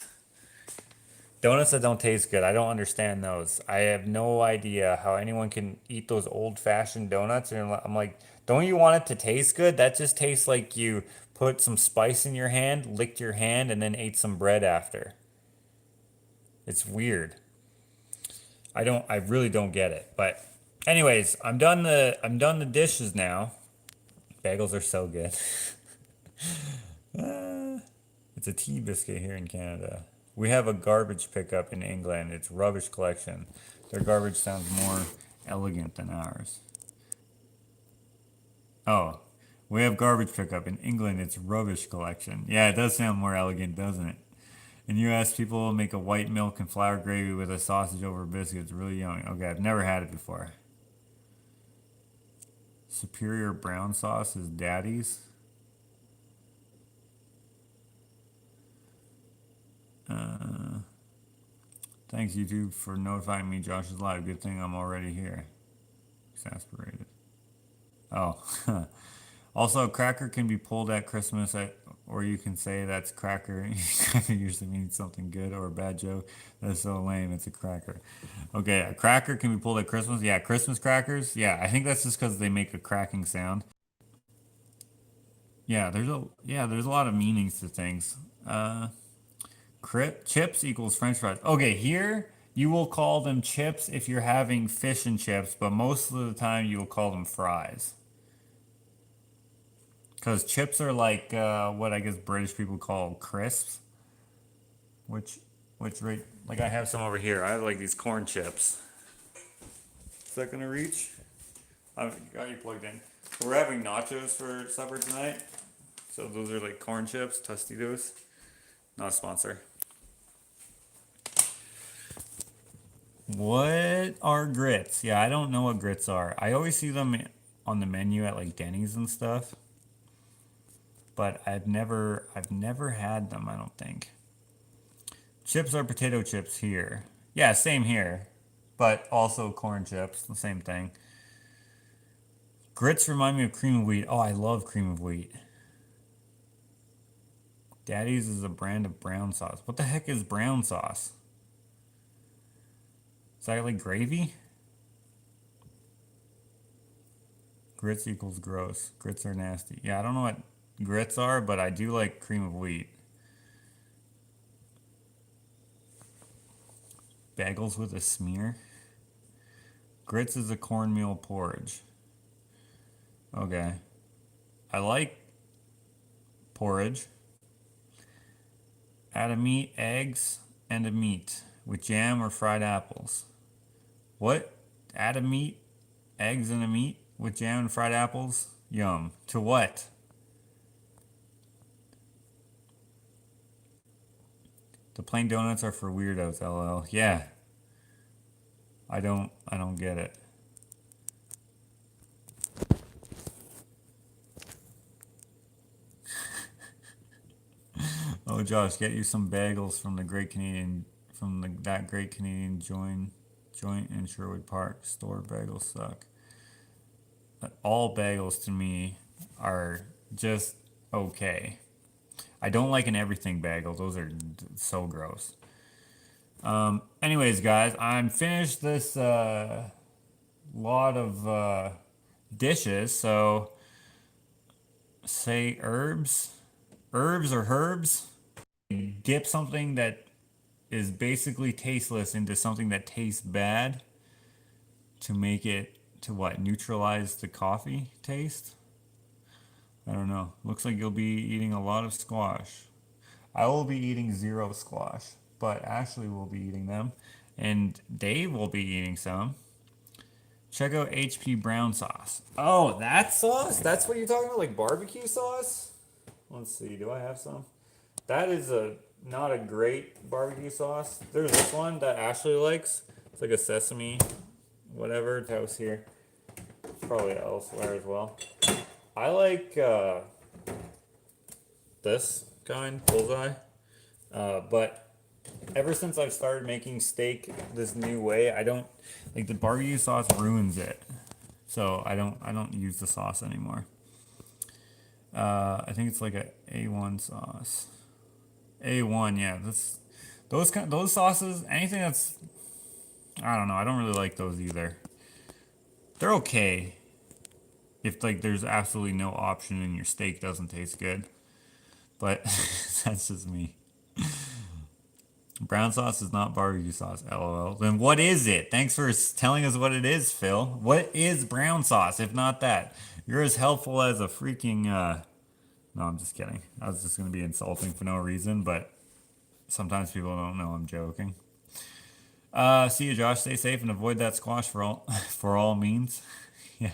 Donuts that don't taste good. I don't understand those. I have no idea how anyone can eat those old-fashioned donuts. And I'm like, don't you want it to taste good? That just tastes like you put some spice in your hand, licked your hand, and then ate some bread after. It's weird. I really don't get it. But anyways, I'm done the dishes now. Bagels are so good. It's a tea biscuit here in Canada. We have a garbage pickup in England. It's rubbish collection. Their garbage sounds more elegant than ours. Oh, we have garbage pickup in England. It's rubbish collection. Yeah, it does sound more elegant, doesn't it? In U.S., people make a white milk and flour gravy with a sausage over biscuit. It's really yummy. Okay, I've never had it before. Superior brown sauce is Daddy's. Thanks YouTube for notifying me Josh is live. Good thing I'm already here. Exasperated. Oh. Also, a cracker can be pulled at Christmas, or you can say that's cracker. Cracker usually means something good or a bad joke. That's so lame. It's a cracker. Okay, a cracker can be pulled at Christmas. Yeah, Christmas crackers. Yeah, I think that's just because they make a cracking sound. Yeah, there's a lot of meanings to things. Chips equals French fries. Okay, here you will call them chips if you're having fish and chips, but most of the time you will call them fries. Because chips are like what I guess British people call crisps, which right like I have some over here. I have like these corn chips. Is that gonna reach? I've got you plugged in. We're having nachos for supper tonight, so those are like corn chips, Tostitos. Not a sponsor. What are grits? Yeah, I don't know what grits are. I always see them on the menu at like Denny's and stuff, but I've never had them, I don't think. Chips are potato chips here. Yeah, same here, but also corn chips, the same thing. Grits remind me of cream of wheat. Oh, I love cream of wheat. Daddy's is a brand of brown sauce. What the heck is brown sauce? Is that like gravy? Grits equals gross. Grits are nasty. Yeah, I don't know what grits are, but I do like cream of wheat. Bagels with a smear. Grits is a cornmeal porridge. Okay. I like porridge. Add a meat, eggs, and a meat with jam or fried apples. What? Add a meat, eggs, and a meat with jam and fried apples? Yum. To what? The plain donuts are for weirdos, lol. Yeah. I don't get it. Oh Josh, get you some bagels from the Great Canadian that Great Canadian joint in Sherwood Park. Store bagels suck. All bagels to me are just okay. I don't like an everything bagel. Those are so gross. Anyways, guys, I'm finished this lot of dishes, so say herbs or herbs. Dip something that is basically tasteless into something that tastes bad to make it to what? Neutralize the coffee taste? I don't know. Looks like you'll be eating a lot of squash. I will be eating zero squash, but Ashley will be eating them, and Dave will be eating some. Check out HP brown sauce. Oh, that sauce? That's what you're talking about? Like barbecue sauce? Let's see. Do I have some? That is a not a great barbecue sauce. There's this one that Ashley likes. It's like a sesame, whatever. House here. Probably elsewhere as well. I like this kind, bullseye. But ever since I've started making steak this new way, I don't like the barbecue sauce ruins it. So I don't use the sauce anymore. I think it's like a A1 sauce. A1, yeah. Those sauces. Anything that's I don't know. I don't really like those either. They're okay if like there's absolutely no option and your steak doesn't taste good. But that's just me. Brown sauce is not barbecue sauce, lol. Then what is it? Thanks for telling us what it is, Phil. What is brown sauce, if not that? You're as helpful as a freaking, No, I'm just kidding. I was just going to be insulting for no reason, but sometimes people don't know I'm joking. See you, Josh. Stay safe and avoid that squash for all, for all means. Yeah.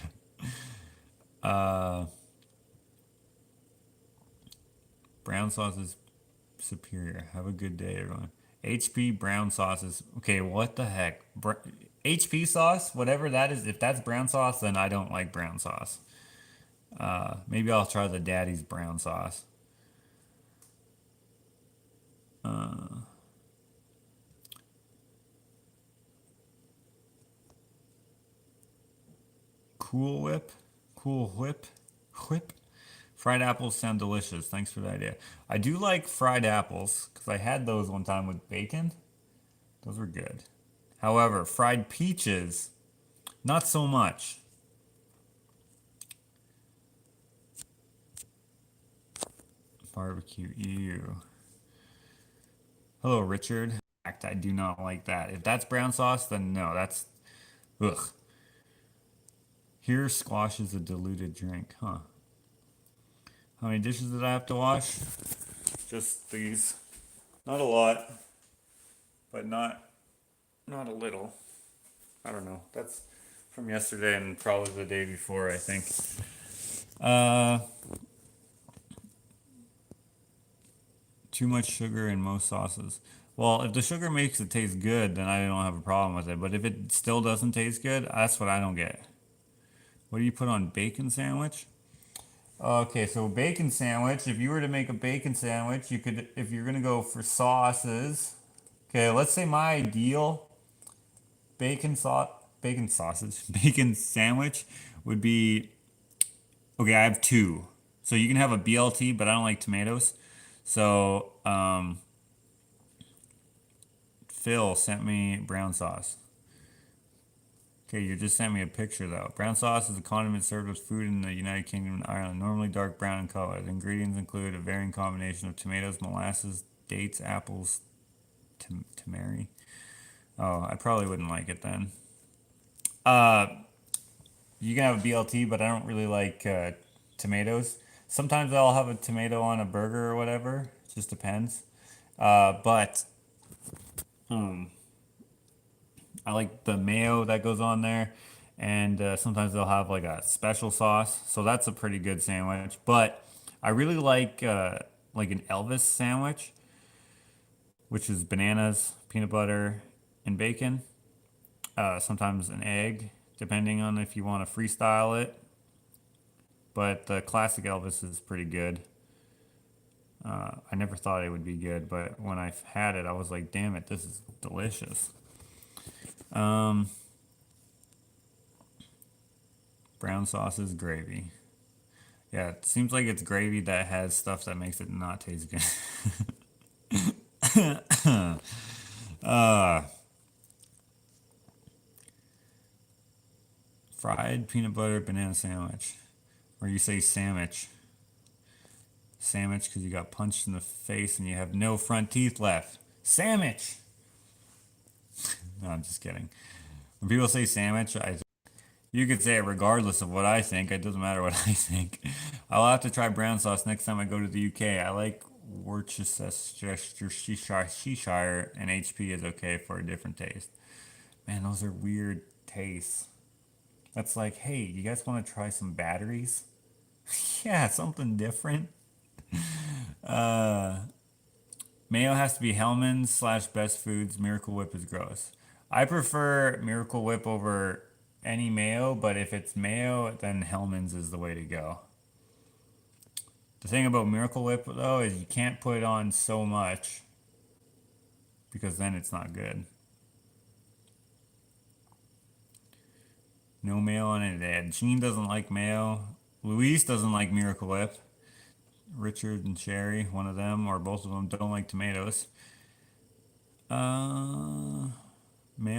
Brown sauce is superior. Have a good day, everyone. HP brown sauce is okay. What the heck? HP sauce, whatever that is. If that's brown sauce, then I don't like brown sauce. Maybe I'll try the Daddy's brown sauce. Cool Whip, Cool Whip. Fried apples sound delicious. Thanks for the idea. I do like fried apples because I had those one time with bacon. Those were good. However, fried peaches, not so much. Barbecue, ew. Hello, Richard. In fact, I do not like that. If that's brown sauce, then no, that's ugh. Here, squash is a diluted drink, huh? How many dishes did I have to wash? Just these. Not a lot, but not a little. I don't know. That's from yesterday and probably the day before, I think. Uh, Too much sugar in most sauces. Well, if the sugar makes it taste good, then I don't have a problem with it. But if it still doesn't taste good, that's what I don't get. What do you put on bacon sandwich? Okay, so bacon sandwich. If you were to make a bacon sandwich, you could, if you're gonna go for sauces. Okay, let's say my ideal bacon sausage, bacon sandwich would be. Okay, I have two. So you can have a BLT, but I don't like tomatoes. So Phil sent me brown sauce. Okay, you just sent me a picture though. Brown sauce is a condiment served with food in the United Kingdom and Ireland, normally dark brown in color. The ingredients include a varying combination of tomatoes, molasses, dates, apples, tamari. Oh, I probably wouldn't like it then. Uh, you can have a BLT, but I don't really like tomatoes. Sometimes I'll have a tomato on a burger or whatever. It just depends. But I like the mayo that goes on there, and sometimes they'll have like a special sauce. So that's a pretty good sandwich. But I really like an Elvis sandwich, which is bananas, peanut butter, and bacon. Sometimes an egg, depending on if you want to freestyle it. But the classic Elvis is pretty good. I never thought it would be good, but when I had it, I was like, damn it, this is delicious. Brown sauce is gravy. Yeah, it seems like it's gravy that has stuff that makes it not taste good. Fried peanut butter banana sandwich. Or you say sandwich. Sandwich because you got punched in the face and you have no front teeth left. Sandwich! No, I'm just kidding. When people say sandwich, you could say it regardless of what I think. It doesn't matter what I think. I'll have to try brown sauce next time I go to the UK. I like Worcestershire, and HP is okay for a different taste. Man, those are weird tastes. That's like, hey, you guys want to try some batteries? Yeah, something different. Mayo has to be Hellman's / Best Foods. Miracle Whip is gross. I prefer Miracle Whip over any mayo, but if it's mayo, then Hellman's is the way to go. The thing about Miracle Whip, though, is you can't put it on so much because then it's not good. No mayo on it. Dad. Gene doesn't like mayo. Luis doesn't like Miracle Whip. Richard and Sherry, one of them or both of them, don't like tomatoes. Mayo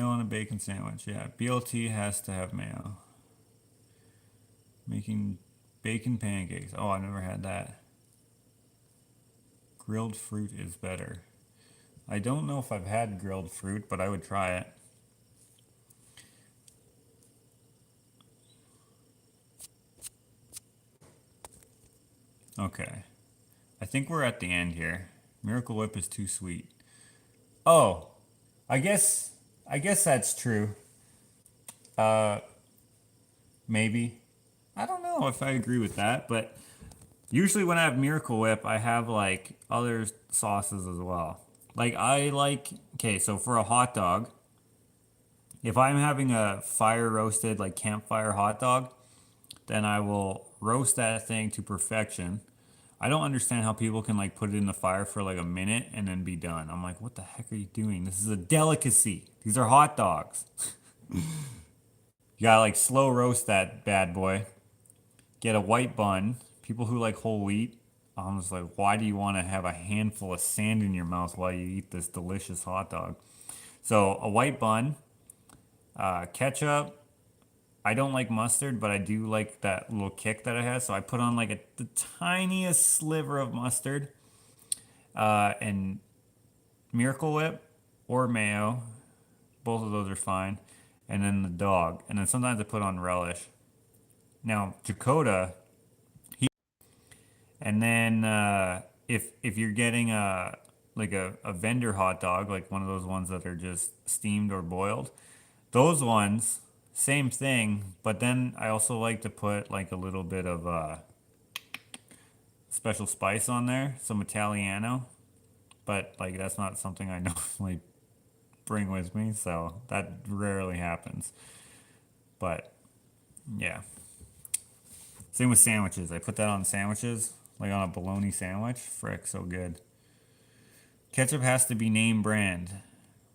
on a bacon sandwich. Yeah, BLT has to have mayo. Making bacon pancakes. Oh, I've never had that. Grilled fruit is better. I don't know if I've had grilled fruit, but I would try it. Okay. I think we're at the end here. Miracle Whip is too sweet. Oh, I guess that's true. Maybe. I don't know if I agree with that, but usually when I have Miracle Whip, I have like other sauces as well. Like okay, so for a hot dog, if I'm having a fire roasted like campfire hot dog, then I will roast that thing to perfection. I don't understand how people can like put it in the fire for like a minute and then be done. I'm like, what the heck are you doing? This is a delicacy. These are hot dogs. You gotta like slow roast that bad boy. Get a white bun. People who like whole wheat, I'm just like, why do you want to have a handful of sand in your mouth while you eat this delicious hot dog? So a white bun, ketchup. I don't like mustard, but I do like that little kick that it has. So I put on like the tiniest sliver of mustard, and Miracle Whip or mayo. Both of those are fine. And then the dog. And then sometimes I put on relish. Now, Dakota, and then if you're getting a vendor hot dog, like one of those ones that are just steamed or boiled, those ones, same thing. But then I also like to put like a little bit of special spice on there, some Italiano. But like that's not something I normally bring with me, so that rarely happens. But yeah. Same with sandwiches. I put that on sandwiches, like on a bologna sandwich. Frick, so good. Ketchup has to be name brand.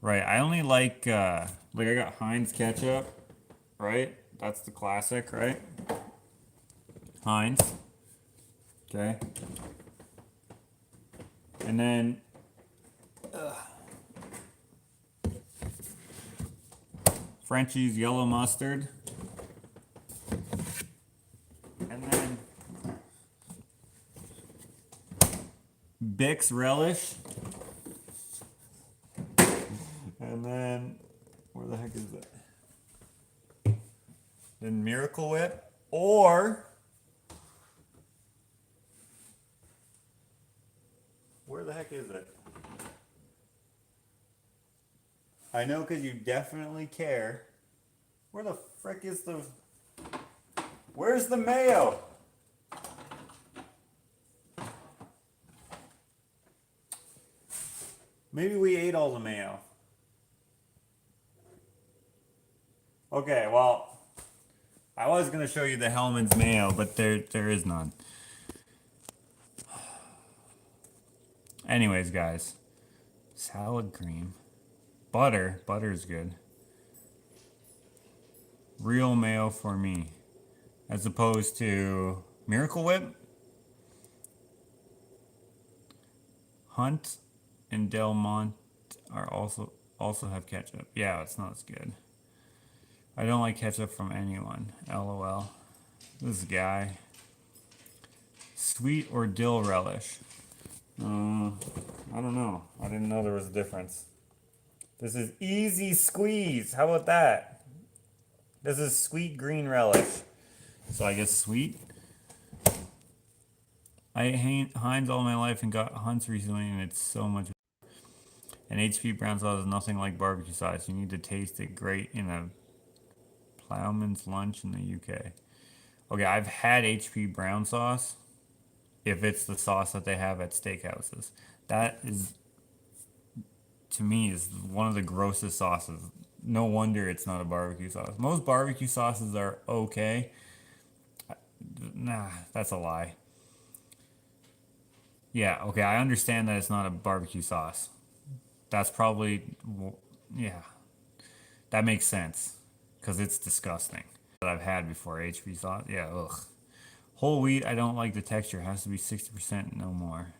Right. I only like I got Heinz ketchup, right? That's the classic, right? Heinz. Okay. And then Frenchie's yellow mustard. And then Bix relish. And then where the heck is that? Then Miracle Whip or where the heck is it? I know because you definitely care. Where the frick is the... Where's the mayo? Maybe we ate all the mayo. Okay, well, I was going to show you the Hellman's mayo, but there is none. Anyways, guys. Salad cream. Butter. Butter's good. Real mayo for me. As opposed to Miracle Whip. Hunt and Del Monte are also have ketchup. Yeah, it's not as good. I don't like ketchup from anyone. LOL. This guy. Sweet or dill relish? I don't know. I didn't know there was a difference. This is easy squeeze. How about that? This is sweet green relish. So I guess sweet. I ate Heinz all my life and got Hunt's recently, and it's so much. And HP brown sauce is nothing like barbecue sauce. You need to taste it great in a plowman's lunch in the UK. Okay, I've had HP brown sauce. If it's the sauce that they have at steakhouses, that is, to me, is one of the grossest sauces. No wonder it's not a barbecue sauce. Most barbecue sauces are okay. Nah, that's a lie. Yeah, okay, I understand that it's not a barbecue sauce. That's probably, yeah, that makes sense. Because it's disgusting. That I've had before, HP sauce. Yeah, ugh. Whole wheat, I don't like the texture. It has to be 60%, no more.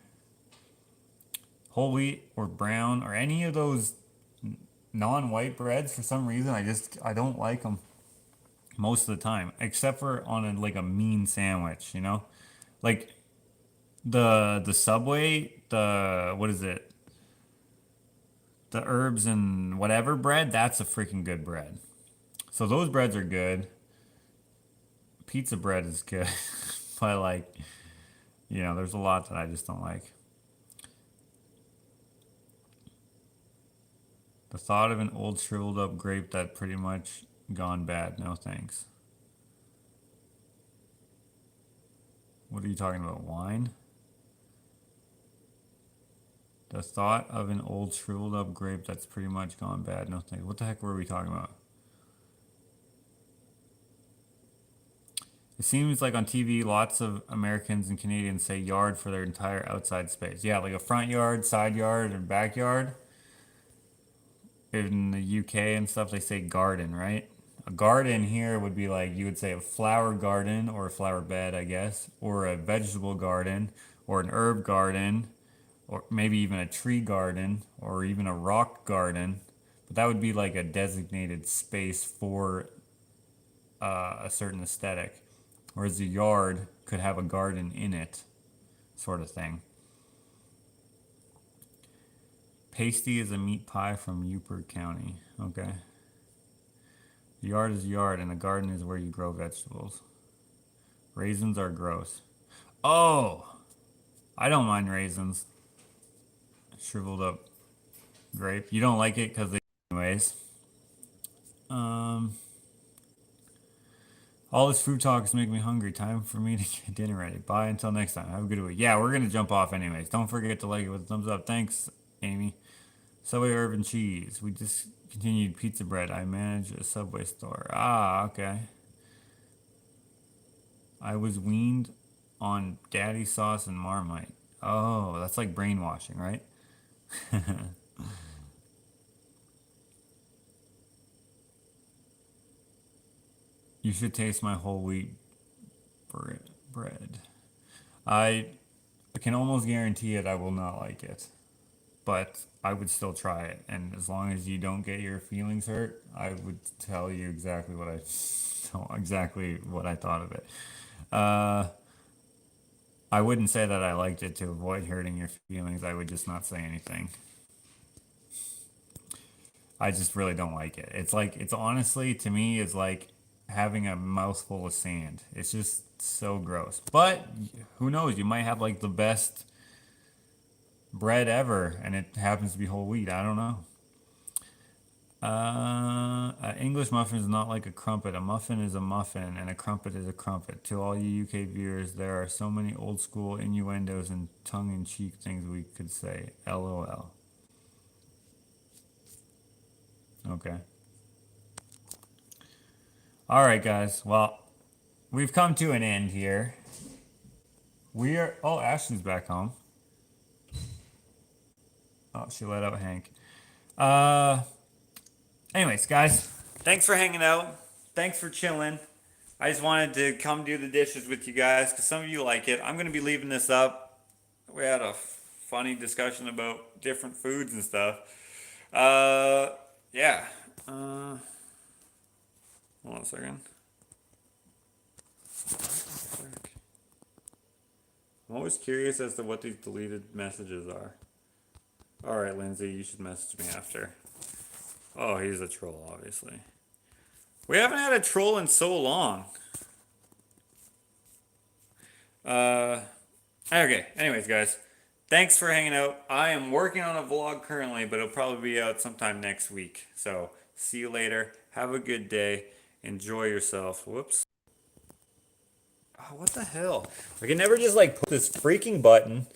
Whole wheat or brown or any of those non-white breads, for some reason, I don't like them most of the time. Except for on like a mean sandwich, you know? Like the Subway, what is it? The herbs and whatever bread, that's a freaking good bread. So those breads are good. Pizza bread is good. But like, there's a lot that I just don't like. The thought of an old shriveled up grape that pretty much gone bad. No thanks. What are you talking about? Wine? The thought of an old shriveled up grape that's pretty much gone bad. No thanks. What the heck were we talking about? It seems like on TV, lots of Americans and Canadians say yard for their entire outside space. Yeah, like a front yard, side yard, and backyard. In the UK and stuff, they say garden, right? A garden here would be like, you would say a flower garden or a flower bed, I guess, or a vegetable garden or an herb garden or maybe even a tree garden or even a rock garden. But that would be like a designated space for a certain aesthetic. Whereas a yard could have a garden in it, sort of thing. Pasty is a meat pie from Upper County. Okay. Yard is yard, and the garden is where you grow vegetables. Raisins are gross. Oh, I don't mind raisins. Shriveled up grape. You don't like it because they, anyways. All this food talk is making me hungry. Time for me to get dinner ready. Bye until next time. Have a good week. Yeah, we're gonna jump off anyways. Don't forget to like it with a thumbs up. Thanks, Amy. Subway urban cheese. We discontinued pizza bread. I manage a Subway store. Ah, okay. I was weaned on daddy sauce and Marmite. Oh, that's like brainwashing, right? You should taste my whole wheat bread. I can almost guarantee it I will not like it, but I would still try it. And as long as you don't get your feelings hurt, I would tell you exactly what I thought of it. I wouldn't say that I liked it to avoid hurting your feelings. I would just not say anything. I just really don't like it. It's honestly, to me, it's like having a mouthful of sand. It's just so gross. But who knows? You might have like the best bread ever, and it happens to be whole wheat. I don't know. An English muffin is not like a crumpet. A muffin is a muffin, and a crumpet is a crumpet. To all you UK viewers, there are so many old school innuendos and tongue-in-cheek things we could say. LOL. Okay. All right, guys. Well, we've come to an end here. Oh, Ashley's back home. Oh, she let out Hank. Anyways, guys, thanks for hanging out. Thanks for chilling. I just wanted to come do the dishes with you guys because some of you like it. I'm going to be leaving this up. We had a funny discussion about different foods and stuff. Yeah. Hold on a second. I'm always curious as to what these deleted messages are. Alright, Lindsay, you should message me after. Oh, he's a troll, obviously. We haven't had a troll in so long. Okay, anyways, guys. Thanks for hanging out. I am working on a vlog currently, but it'll probably be out sometime next week. So, see you later. Have a good day. Enjoy yourself. Whoops. Oh, what the hell? I can never just like put this freaking button